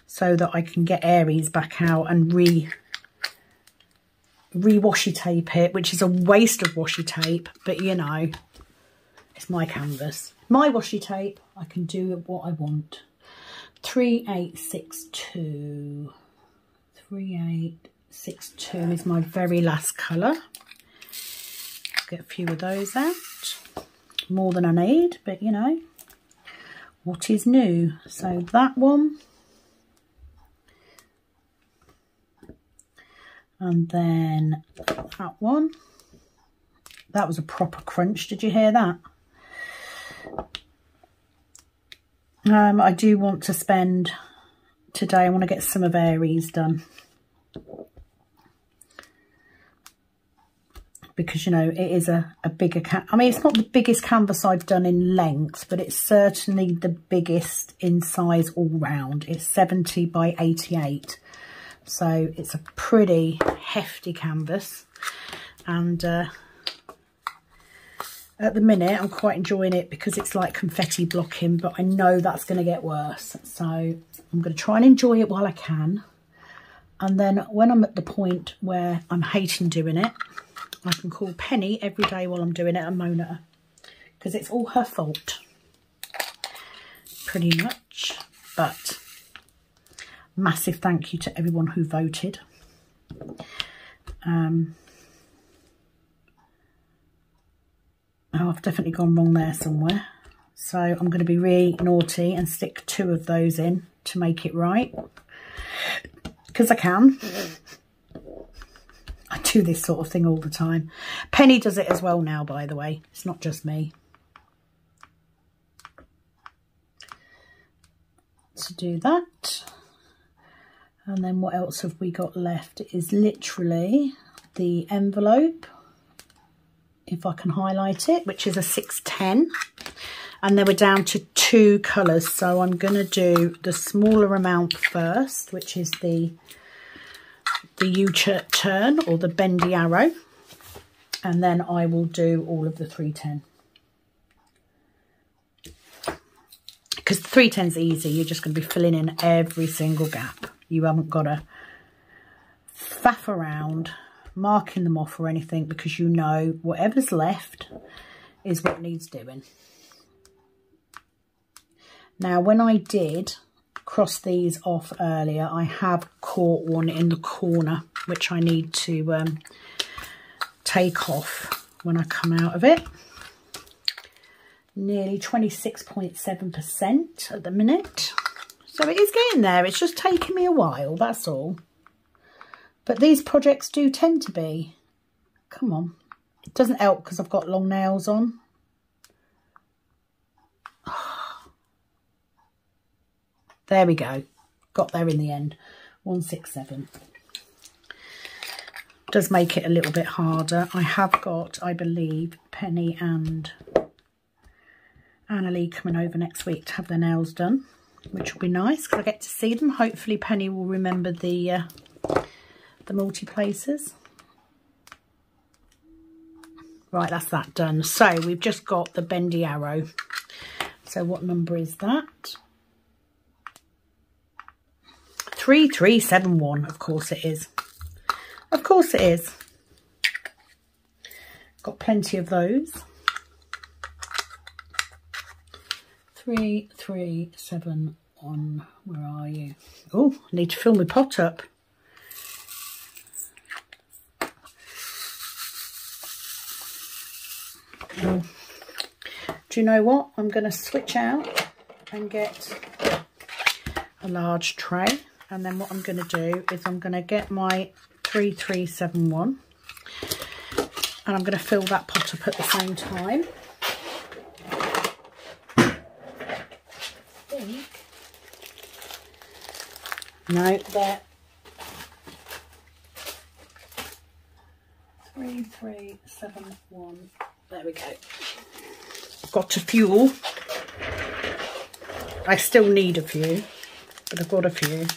so that I can get Aries back out and re-washi tape it, which is a waste of washi tape, but you know, it's my canvas. My washi tape, I can do what I want. 3862. 3862 is my very last colour. Get a few of those out. More than I need, but you know, what is new? So that one. And then that one. That was a proper crunch. Did you hear that? I do want to spend today, I want to get some of Aries done. Because, you know, it is a bigger I mean, it's not the biggest canvas I've done in length, but it's certainly the biggest in size all round. It's 70 by 88. So it's a pretty hefty canvas. And at the minute, I'm quite enjoying it because it's like confetti blocking, but I know that's going to get worse. So I'm going to try and enjoy it while I can. And then when I'm at the point where I'm hating doing it, I can call Penny every day while I'm doing it and moan at her. Because it's all her fault. Pretty much. But massive thank you to everyone who voted. Oh, I've definitely gone wrong there somewhere. So I'm going to be really naughty and stick 2 of those in to make it right. Because I can. I do this sort of thing all the time. Penny does it as well now, by the way. It's not just me. To do that. And then what else have we got left? It is literally the envelope. If I can highlight it, which is a 610. And then we're down to 2 colours. So I'm going to do the smaller amount first, which is the U-turn or the bendy arrow. And then I will do all of the 310. Because the 310's easy. You're just going to be filling in every single gap. You haven't got to faff around marking them off or anything, because you know whatever's left is what needs doing. Now, when I did cross these off earlier, I have caught one in the corner, which I need to take off when I come out of it. Nearly 26.7% at the minute. So it is getting there. It's just taking me a while, that's all. But these projects do tend to be. Come on. It doesn't help because I've got long nails on. There we go. Got there in the end. 167. Does make it a little bit harder. I have got, I believe, Penny and Annalie coming over next week to have their nails done, which will be nice because I get to see them. Hopefully Penny will remember the multi-places. Right, that's that done. So we've just got the bendy arrow. So what number is that? 3371. Of course it is. Of course it is. Got plenty of those. 3371. on, where are you? Oh, I need to fill my pot up. Oh. Do you know what? I'm going to switch out and get a large tray, and then what I'm going to do is I'm going to get my 3371 and I'm going to fill that pot up at the same time. No, there. 3371. There we go. Got to fuel. I still need a few, but I've got a few.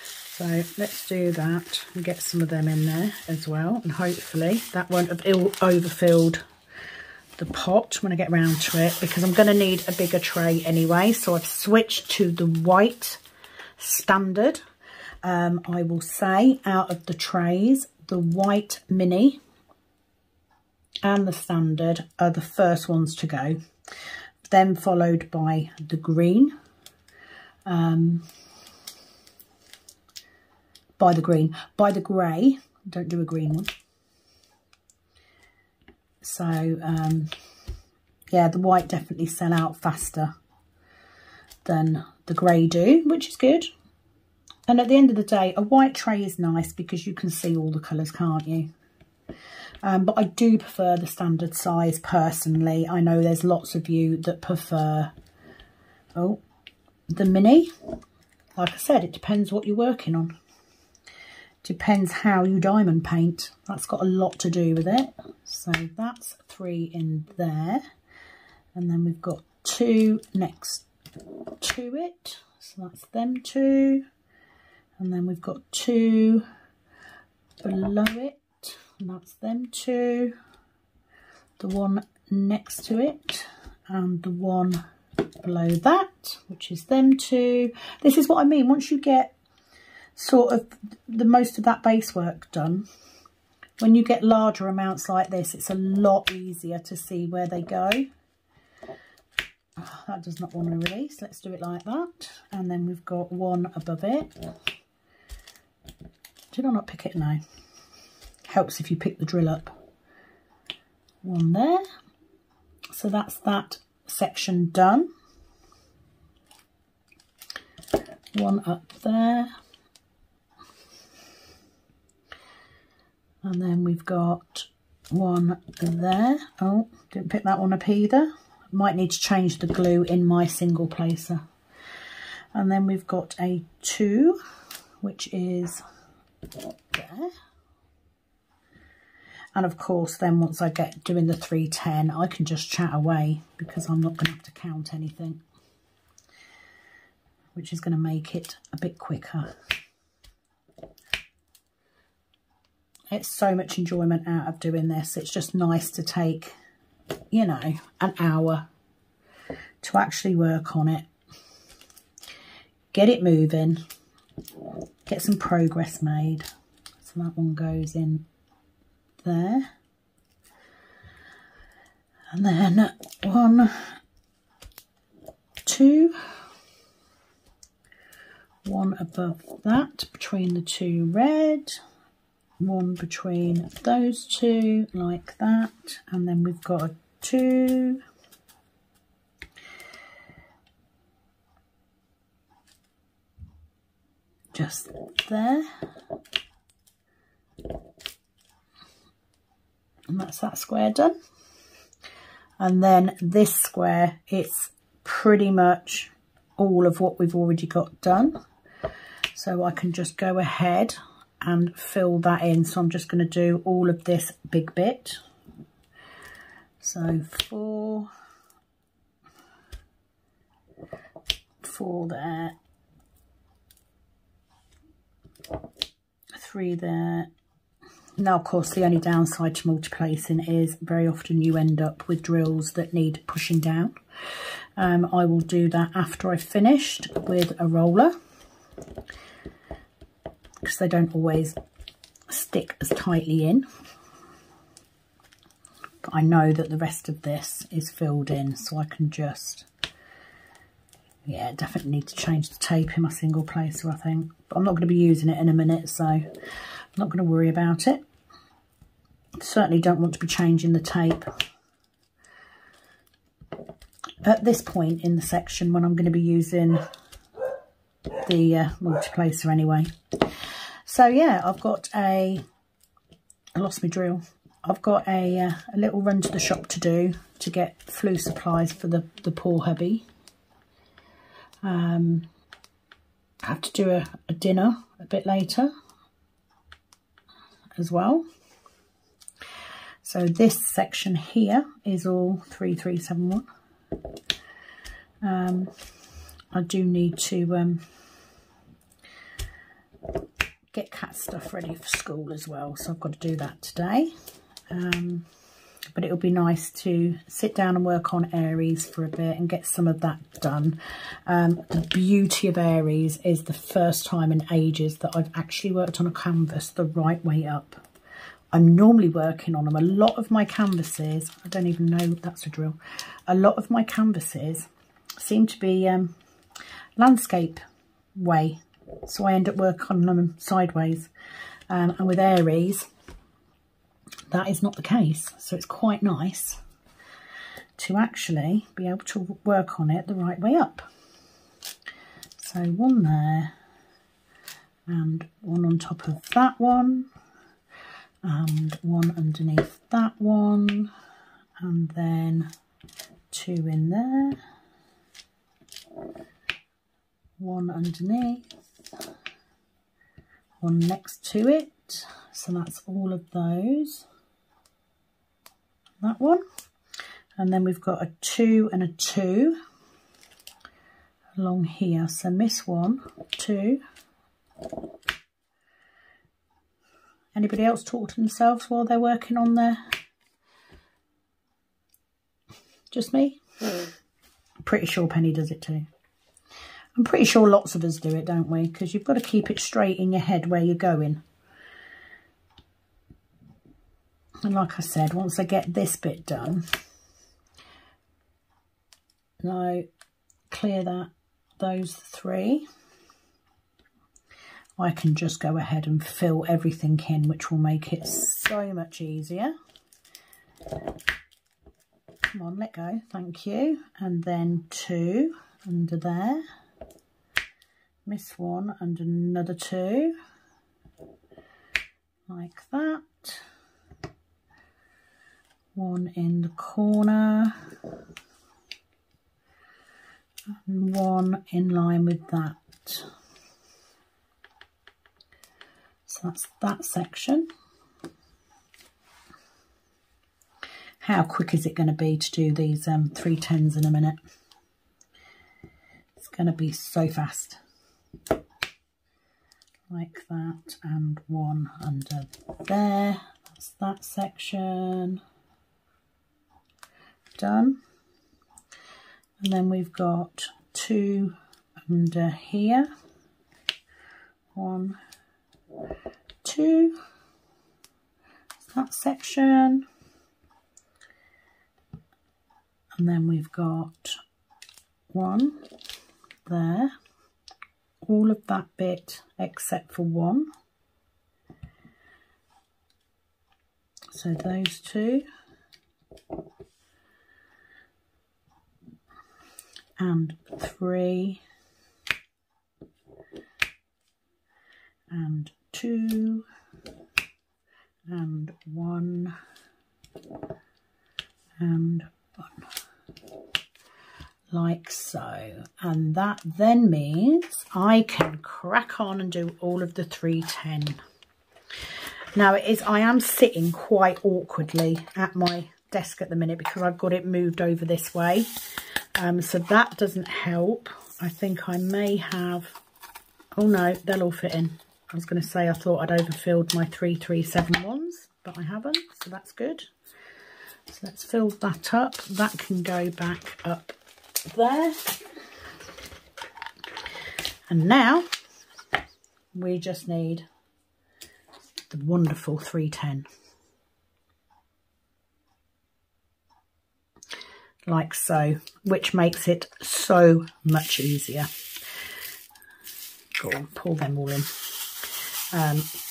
So let's do that and get some of them in there as well. And hopefully that won't have overfilled the pot when I get round to it, because I'm going to need a bigger tray anyway. So I've switched to the white standard. I will say out of the trays, the white mini and the standard are the first ones to go, then followed by the green, by the grey. Don't do a green one. So yeah, the white definitely sell out faster than the grey do, which is good. And at the end of the day, a white tray is nice because you can see all the colours, can't you? But I do prefer the standard size personally. I know there's lots of you that prefer the mini. Like I said, it depends what you're working on. Depends how you diamond paint. That's got a lot to do with it. So that's 3 in there. And then we've got 2 next to it. So that's them 2. And then we've got 2 below it. And that's them 2. The one next to it. And the one below that, which is them 2. This is what I mean. Once you get sort of the most of that base work done, when you get larger amounts like this, it's a lot easier to see where they go. Oh, that does not want to release. Let's do it like that. And then we've got 1 above it. Did I not pick it? No. Helps if you pick the drill up. 1 there. So that's that section done. 1 up there. And then we've got 1 there. Oh, didn't pick that one up either. Might need to change the glue in my single placer. And then we've got a 2, which is there. And of course, then once I get doing the 310, I can just chat away because I'm not going to have to count anything, which is going to make it a bit quicker. It's so much enjoyment out of doing this. It's just nice to take, you know, an hour to actually work on it. Get it moving. Get some progress made. So that one goes in there. And then 1, 2. 1 above that, between the 2 red. 1 between those 2, like that. And then we've got a 2. Just there. And that's that square done. And then this square, it's pretty much all of what we've already got done. So I can just go ahead and fill that in. So I'm just going to do all of this big bit. So 4 there, 3 there. Now, of course, the only downside to multiplacing is very often you end up with drills that need pushing down. I will do that after I've finished with a roller, because they don't always stick as tightly in. But I know that the rest of this is filled in, so I can just Yeah, definitely need to change the tape in my single placer, I think. But I'm not going to be using it in a minute, so I'm not going to worry about it. Certainly don't want to be changing the tape at this point in the section when I'm going to be using the multi-placer anyway. So yeah, I've got I lost my drill. I've got a little run to the shop to do to get flu supplies for the poor hubby. I have to do a dinner a bit later as well. So this section here is all 3371. I do need to get Cat stuff ready for school as well, so I've got to do that today. But it'll be nice to sit down and work on Aries for a bit and get some of that done. The beauty of Aries is the first time in ages that I've actually worked on a canvas the right way up. I'm normally working on them. A lot of my canvases, I don't even know that's a drill, a lot of my canvases seem to be landscape way, so I end up working on them sideways. And with Aries, that is not the case, so it's quite nice to actually be able to work on it the right way up. So one there and one on top of that one and one underneath that one, and then two in there, one underneath, one next to it. So that's all of those. That one, and then we've got a 2 and a 2 along here. So miss 1, 2. Anybody else talk to themselves while they're working on their... Just me? I'm pretty sure Penny does it too. I'm pretty sure lots of us do it, don't we? Because you've got to keep it straight in your head where you're going. And like I said, once I get this bit done, now clear those 3, I can just go ahead and fill everything in, which will make it so much easier. Come on, let go, thank you. And then 2 under there, miss 1 and another 2, like that. 1 in the corner and 1 in line with that. So that's that section. How quick is it going to be to do these 310s in a minute? It's going to be so fast. Like that, and 1 under there. That's that section. Done. And then we've got 2 under here. 1, 2. That section. And then we've got 1 there. All of that bit except for 1. So those 2. And 3. And 2. And 1. And 1. Like so. And that then means I can crack on and do all of the 310. Now I am sitting quite awkwardly at my desk at the minute because I've got it moved over this way. So that doesn't help. I think I may have... Oh no, they'll all fit in. I was going to say I thought I'd overfilled my 3371s, but I haven't, so that's good. So let's fill that up. That can go back up there. And now we just need the wonderful 310. like so, which makes it so much easier. Go on, pour them all in.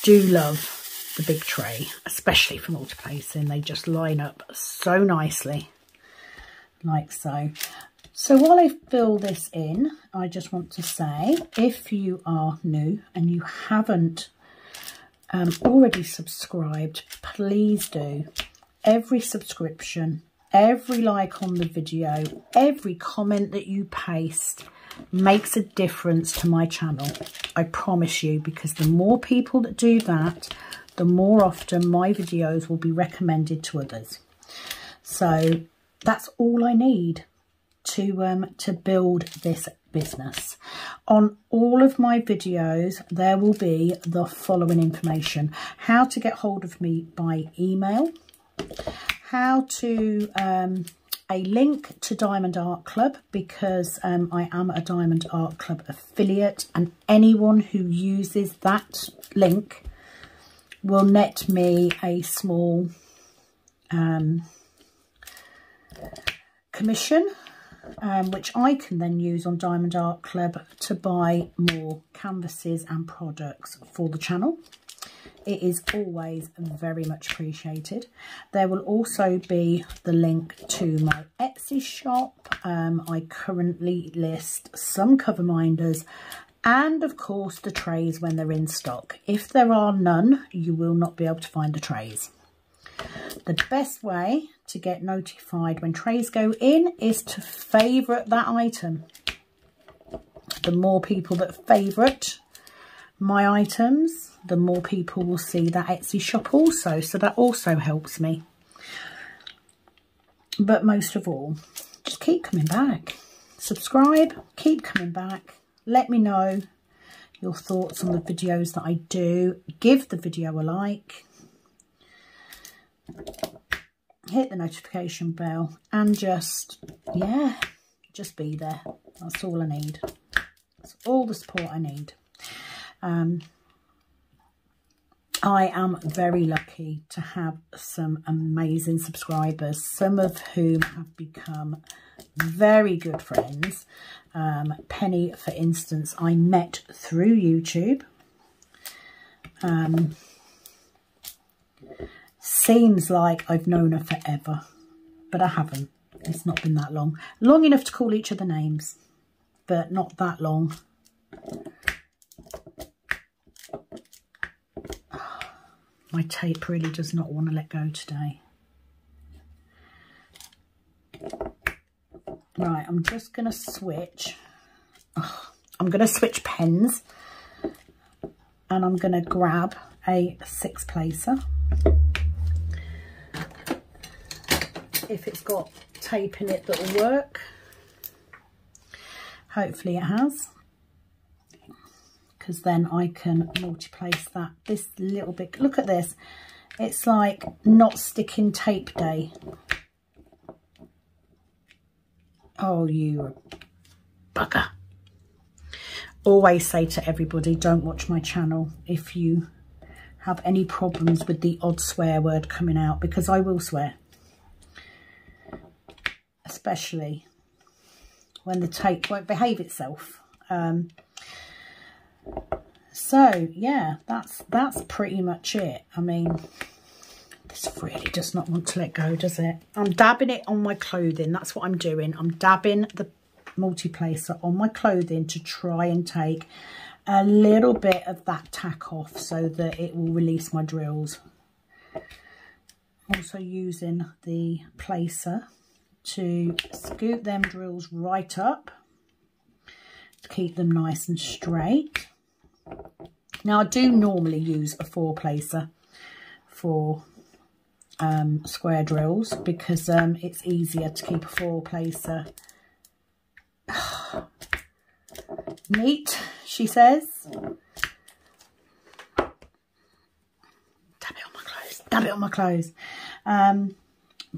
Do love the big tray, especially for multi-placing. They just line up so nicely, like so. So while I fill this in, I just want to say, if you are new and you haven't already subscribed, please do. Every subscription, every like on the video, every comment that you paste makes a difference to my channel. I promise you, because the more people that do that, the more often my videos will be recommended to others. So that's all I need to build this business. On all of my videos there will be the following information: how to get hold of me by email, how to a link to Diamond Art Club, because I am a Diamond Art Club affiliate, and anyone who uses that link will net me a small commission, which I can then use on Diamond Art Club to buy more canvases and products for the channel. It is always very much appreciated. There will also be the link to my Etsy shop. I currently list some cover minders and of course the trays when they're in stock. If there are none, you will not be able to find the trays. The best way to get notified when trays go in is to favourite that item. The more people that favourite my items, the more people will see that Etsy shop also, so that also helps me. But most of all, just keep coming back. Subscribe, keep coming back. Let me know your thoughts on the videos that I do. Give the video a like. Hit the notification bell and just, yeah, just be there. That's all I need. That's all the support I need. I am very lucky to have some amazing subscribers, some of whom have become very good friends. Penny, for instance, I met through YouTube. Seems like I've known her forever, but I haven't. It's not been that long. Long enough to call each other names, but not that long. My tape really does not want to let go today. Right, I'm just going to switch. I'm going to switch pens, and I'm going to grab a 6-placer. If it's got tape in it, that'll work. Hopefully it has, because then I can multi-place that. This little bit, look at this, it's like not sticking tape day. Oh, you bugger. Always say to everybody, don't watch my channel if you have any problems with the odd swear word coming out, because I will swear. Especially when the tape won't behave itself. So yeah, that's pretty much it. I mean, this really does not want to let go, does it? I'm dabbing it on my clothing. That's what I'm doing. I'm dabbing the multi-placer on my clothing to try and take a little bit of that tack off so that it will release my drills. Also using the placer to scoop them drills right up to keep them nice and straight. Now I do normally use a 4-placer for square drills, because it's easier to keep a 4-placer neat, she says. Dab it on my clothes, dab it on my clothes.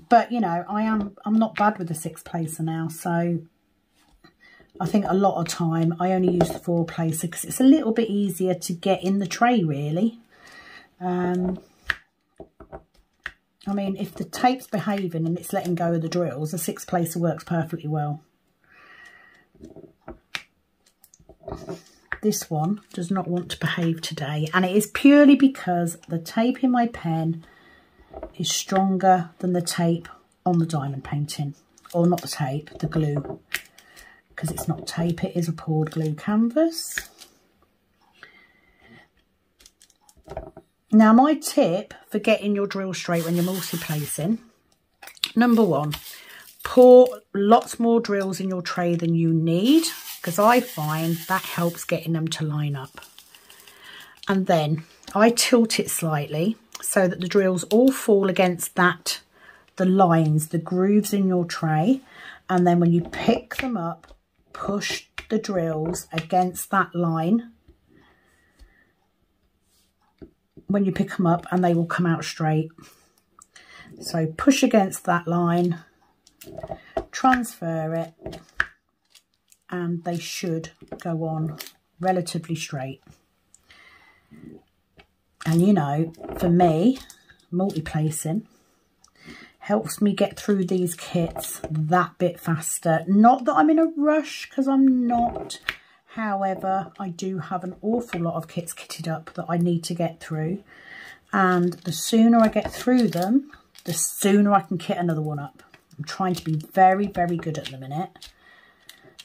But you know, I'm not bad with the 6-placer now, so I think a lot of time I only use the 4-placer because it's a little bit easier to get in the tray, really. I mean, if the tape's behaving and it's letting go of the drills, the 6 placer works perfectly well. This one does not want to behave today, and it is purely because the tape in my pen is stronger than the tape on the diamond painting. Or not the tape, the glue. Because it's not tape, it is a poured glue canvas. Now, my tip for getting your drill straight when you're multi-placing, number 1, pour lots more drills in your tray than you need, because I find that helps getting them to line up. And then I tilt it slightly so that the drills all fall against that, the lines, the grooves in your tray. And then when you pick them up, push the drills against that line when you pick them up, and they will come out straight. So push against that line, transfer it, and they should go on relatively straight. And you know, for me, multi-placing helps me get through these kits that bit faster. Not that I'm in a rush, because I'm not. However, I do have an awful lot of kits kitted up that I need to get through. And the sooner I get through them, the sooner I can kit another one up. I'm trying to be very, very good at the minute.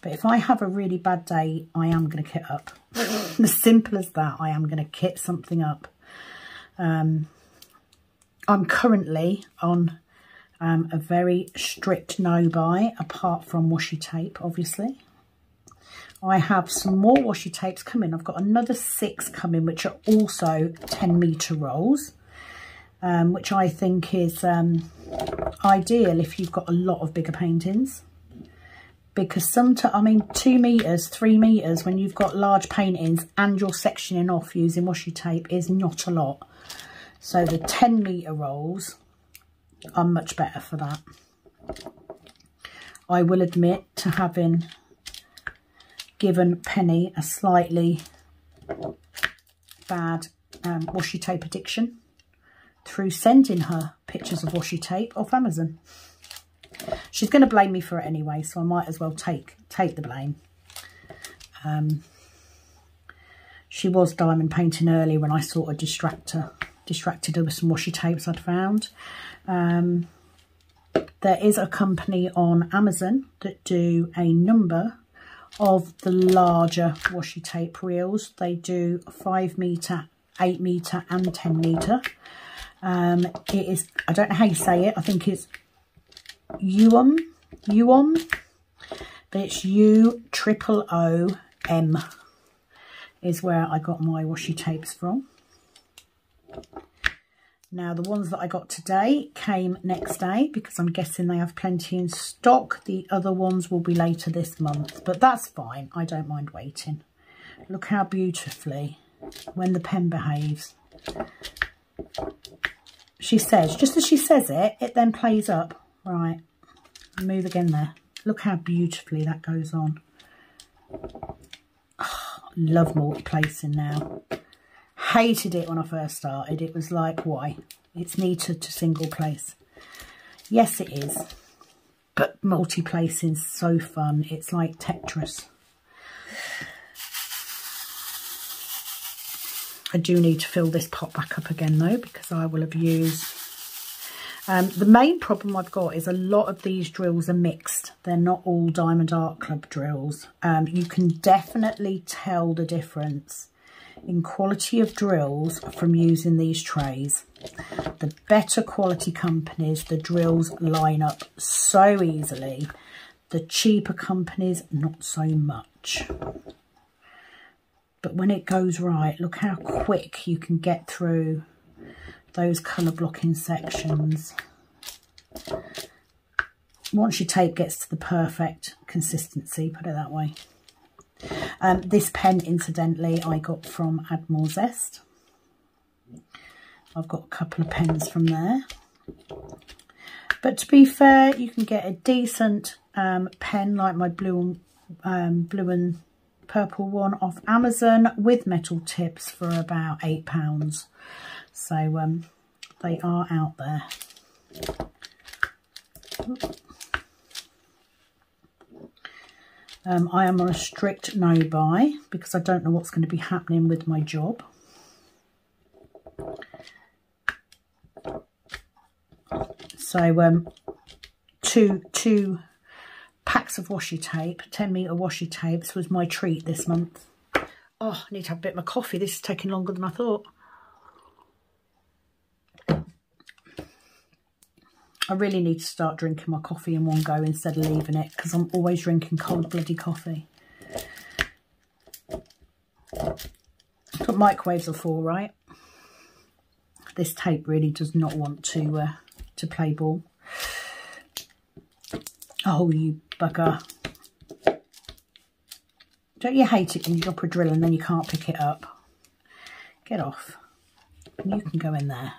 But if I have a really bad day, I am going to kit up. As simple as that, I am going to kit something up. I'm currently on a very strict no-buy, apart from washi tape, obviously. I have some more washi tapes coming. I've got another 6 coming, which are also 10 metre rolls, which I think is ideal if you've got a lot of bigger paintings. Because sometimes, I mean, 2 metres, 3 metres, when you've got large paintings and you're sectioning off using washi tape is not a lot. So the 10 metre rolls are much better for that. I will admit to having given Penny a slightly bad washi tape addiction through sending her pictures of washi tape off Amazon. She's going to blame me for it anyway, so I might as well take the blame. She was diamond painting earlier when I sort of distracted her with some washi tapes I'd found. There is a company on Amazon that do a number of the larger washi tape reels. They do 5 metre, 8 metre and 10 metre. It is, I don't know how you say it, I think it's UOM, but it's UOOM is where I got my washi tapes from. Now, the ones that I got today came next day because I'm guessing they have plenty in stock. The other ones will be later this month, but that's fine. I don't mind waiting. Look how beautifully, when the pen behaves. She says, just as she says it, it then plays up. Right, move again there. Look how beautifully that goes on. Oh, love multi-placing now. Hated it when I first started. It was like, why? It's neater to single place. Yes, it is. But multi-placing's so fun. It's like Tetris. I do need to fill this pot back up again though, because I will have used... the main problem I've got is a lot of these drills are mixed. They're not all Diamond Art Club drills. You can definitely tell the difference in quality of drills from using these trays. The better quality companies, the drills line up so easily. The cheaper companies, not so much. But when it goes right, look how quick you can get through those colour blocking sections. Once your tape gets to the perfect consistency, put it that way. This pen, incidentally, I got from Admiral Zest. I've got a couple of pens from there. But to be fair, you can get a decent pen like my blue and purple one off Amazon with metal tips for about £8. So they are out there. I am on a strict no buy because I don't know what's going to be happening with my job. So two packs of washi tape, 10-metre washi tapes was my treat this month. Oh, I need to have a bit of my coffee. This is taking longer than I thought. I really need to start drinking my coffee in one go instead of leaving it, because I'm always drinking cold bloody coffee. That's what microwaves are for, right? This tape really does not want to play ball. Oh, you bugger. Don't you hate it when you drop a drill and then you can't pick it up? Get off. And you can go in there.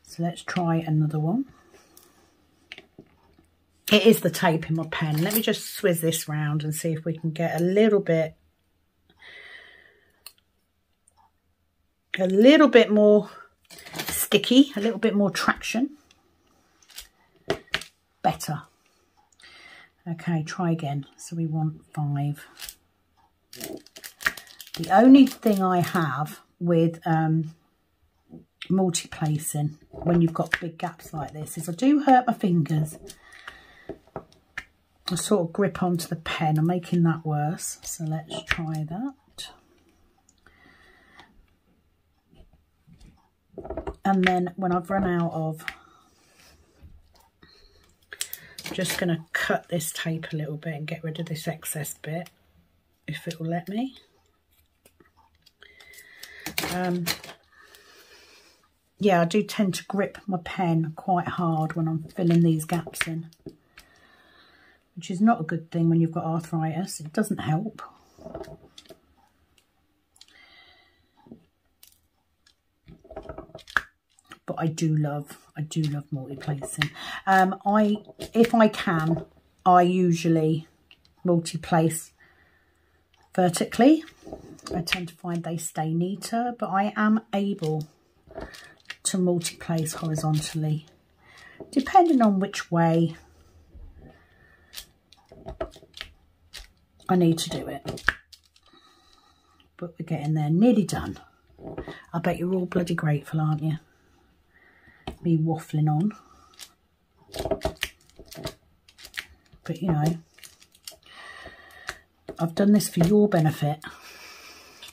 So let's try another one. It is the tape in my pen. Let me just swizz this round and see if we can get a little bit more sticky, a little bit more traction. Better. Okay, try again. So we want 5. The only thing I have with multi-placing when you've got big gaps like this is I do hurt my fingers. I sort of grip onto the pen. I'm making that worse. So let's try that. And then when I've run out of, I'm just going to cut this tape a little bit and get rid of this excess bit, if it will let me. Yeah, I do tend to grip my pen quite hard when I'm filling these gaps in, which is not a good thing when you've got arthritis. It doesn't help. But I do love multi-placing. If I can, I usually multi-place vertically. I tend to find they stay neater, but I am able to multi-place horizontally, depending on which way I need to do it. But we're getting there, nearly done. I bet you're all bloody grateful, aren't you? Me waffling on. But you know, I've done this for your benefit.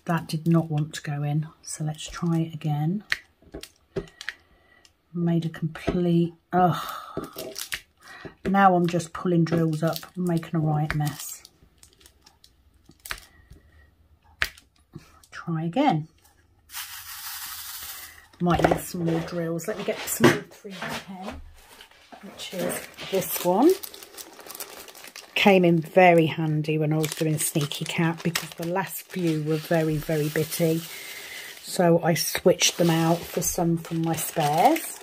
That did not want to go in, so let's try it again. Made a complete, now I'm just pulling drills up, making a right mess. Try again. Might need some more drills. Let me get some more 310, which is this one. Came in very handy when I was doing Sneaky Cat because the last few were very, very bitty. So I switched them out for some from my spares.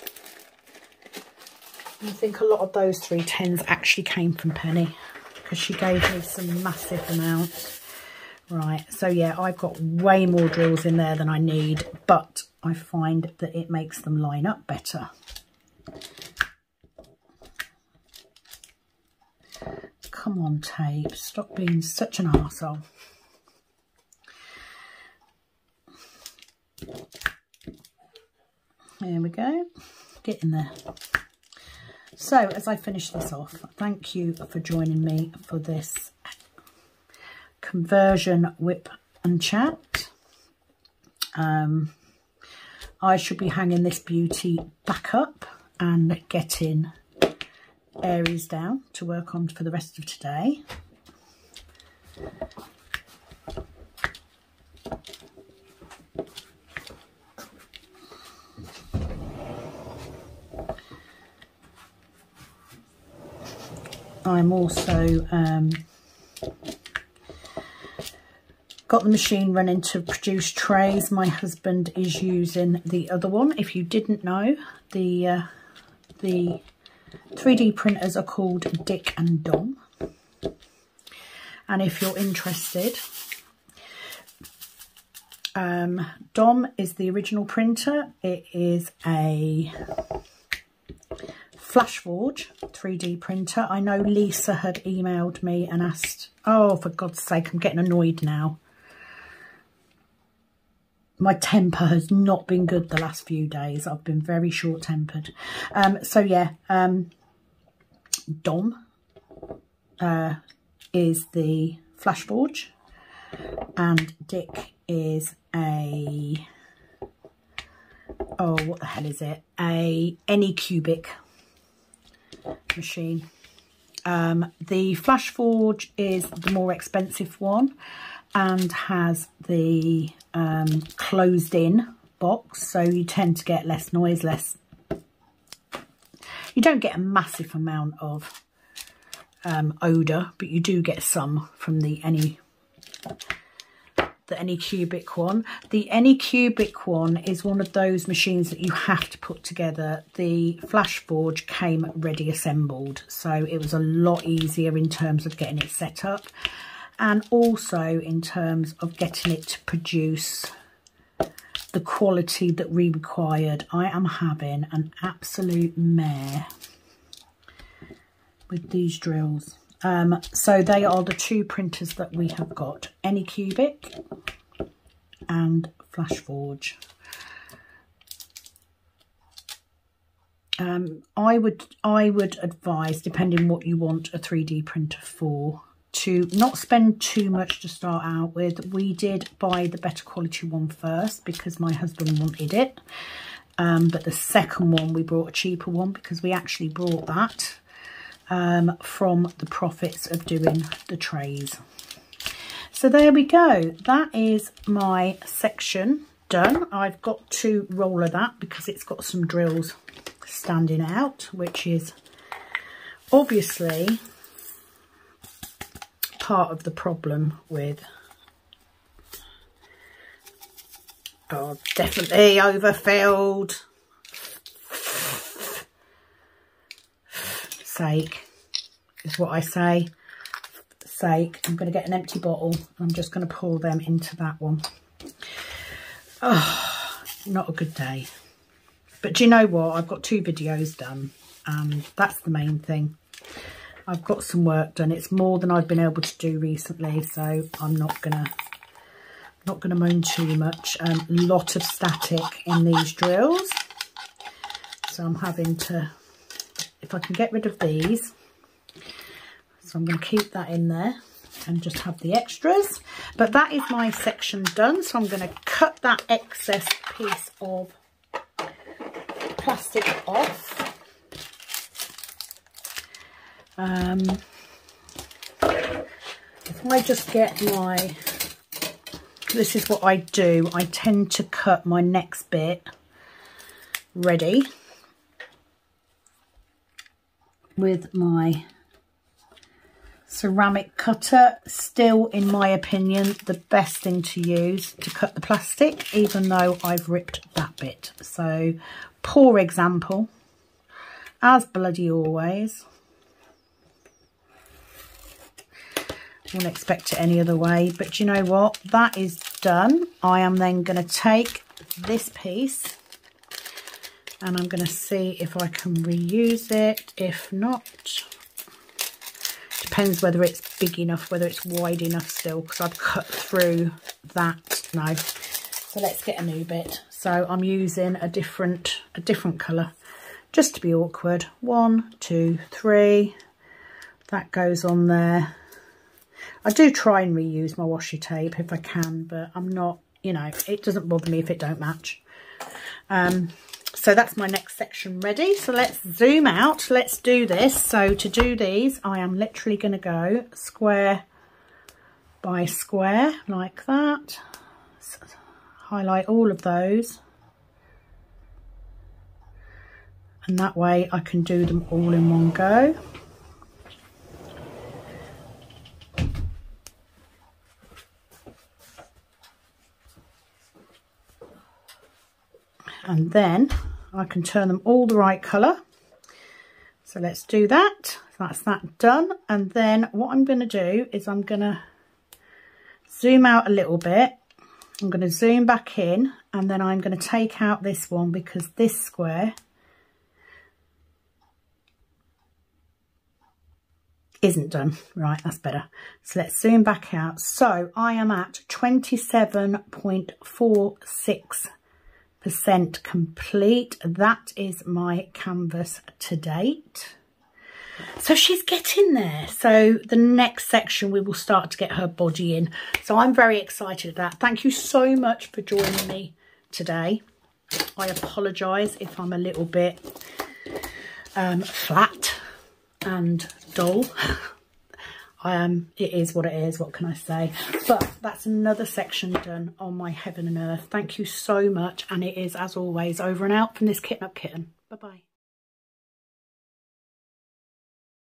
I think a lot of those 310s actually came from Penny because she gave me some massive amounts. Right, so yeah, I've got way more drills in there than I need, but I find that it makes them line up better. Come on, tape, stop being such an arsehole. There we go, get in there. So as I finish this off, thank you for joining me for this conversion whip and chat. I should be hanging this beauty back up and getting Aries down to work on for the rest of today. I'm also got the machine running to produce trays. My husband is using the other one. If you didn't know, the 3D printers are called Dick and Dom. And if you're interested, Dom is the original printer. It is a Flashforge 3D printer. I know Lisa had emailed me and asked, oh, for God's sake, I'm getting annoyed now. My temper has not been good the last few days. I've been very short-tempered. So yeah, Dom is the Flashforge, and Dick is a, oh, what the hell is it? A Anycubic machine. The Flashforge is the more expensive one and has the closed in box, so you tend to get less noise, you don't get a massive amount of odour, but you do get some from the Anycubic one. The Anycubic one is one of those machines that you have to put together. The Flashforge came ready assembled, so it was a lot easier in terms of getting it set up, and also in terms of getting it to produce the quality that we required. I am having an absolute mare with these drills. So they are the two printers that we have got, Anycubic and Flashforge. I would advise, depending what you want a 3D printer for, to not spend too much to start out with. We did buy the better quality one first because my husband wanted it, but the second one we brought a cheaper one because we actually brought that from the profits of doing the trays. So there we go, that is my section done. I've got to roller that because it's got some drills standing out, which is obviously part of the problem with, oh, definitely overfilled. Sake is what I say. Sake. I'm going to get an empty bottle. I'm just going to pour them into that one. Oh, not a good day. But do you know what? I've got 2 videos done, and that's the main thing. I've got some work done. It's more than I've been able to do recently, so I'm not gonna moan too much. A lot of static in these drills, so I'm having to, if I can get rid of these, so I'm going to keep that in there and just have the extras. But that is my section done, so I'm going to cut that excess piece of plastic off. If I just get my, this is what I do, I tend to cut my next bit ready with my ceramic cutter. Still, in my opinion, the best thing to use to cut the plastic, even though I've ripped that bit. So, poor example, as bloody always. Wouldn't expect it any other way, but do you know what? That is done. I am then going to take this piece and I'm going to see if I can reuse it. If not, depends whether it's big enough, whether it's wide enough still, because I've cut through that. No. So let's get a new bit. So I'm using a different colour just to be awkward. 1, 2, 3. That goes on there. I do try and reuse my washi tape if I can, but I'm not, you know, it doesn't bother me if it don't match. So that's my next section ready. So let's zoom out. Let's do this. So to do these, I am literally going to go square by square like that. So highlight all of those. And that way I can do them all in one go. And then I can turn them all the right colour. So let's do that. That's that done. And then what I'm going to do is I'm going to zoom out a little bit. I'm going to zoom back in, and then I'm going to take out this one because this square isn't done. Right, that's better. So let's zoom back out. So I am at 27.46% complete. That is my canvas to date. So she's getting there. So the next section we will start to get her body in. So I'm very excited at that. Thank you so much for joining me today. I apologise if I'm a little bit flat and dull. It is what it is, what can I say? But that's another section done on my Heaven and Earth. Thank you so much, and it is, as always, over and out from this Kitten Up Kitten. Bye bye.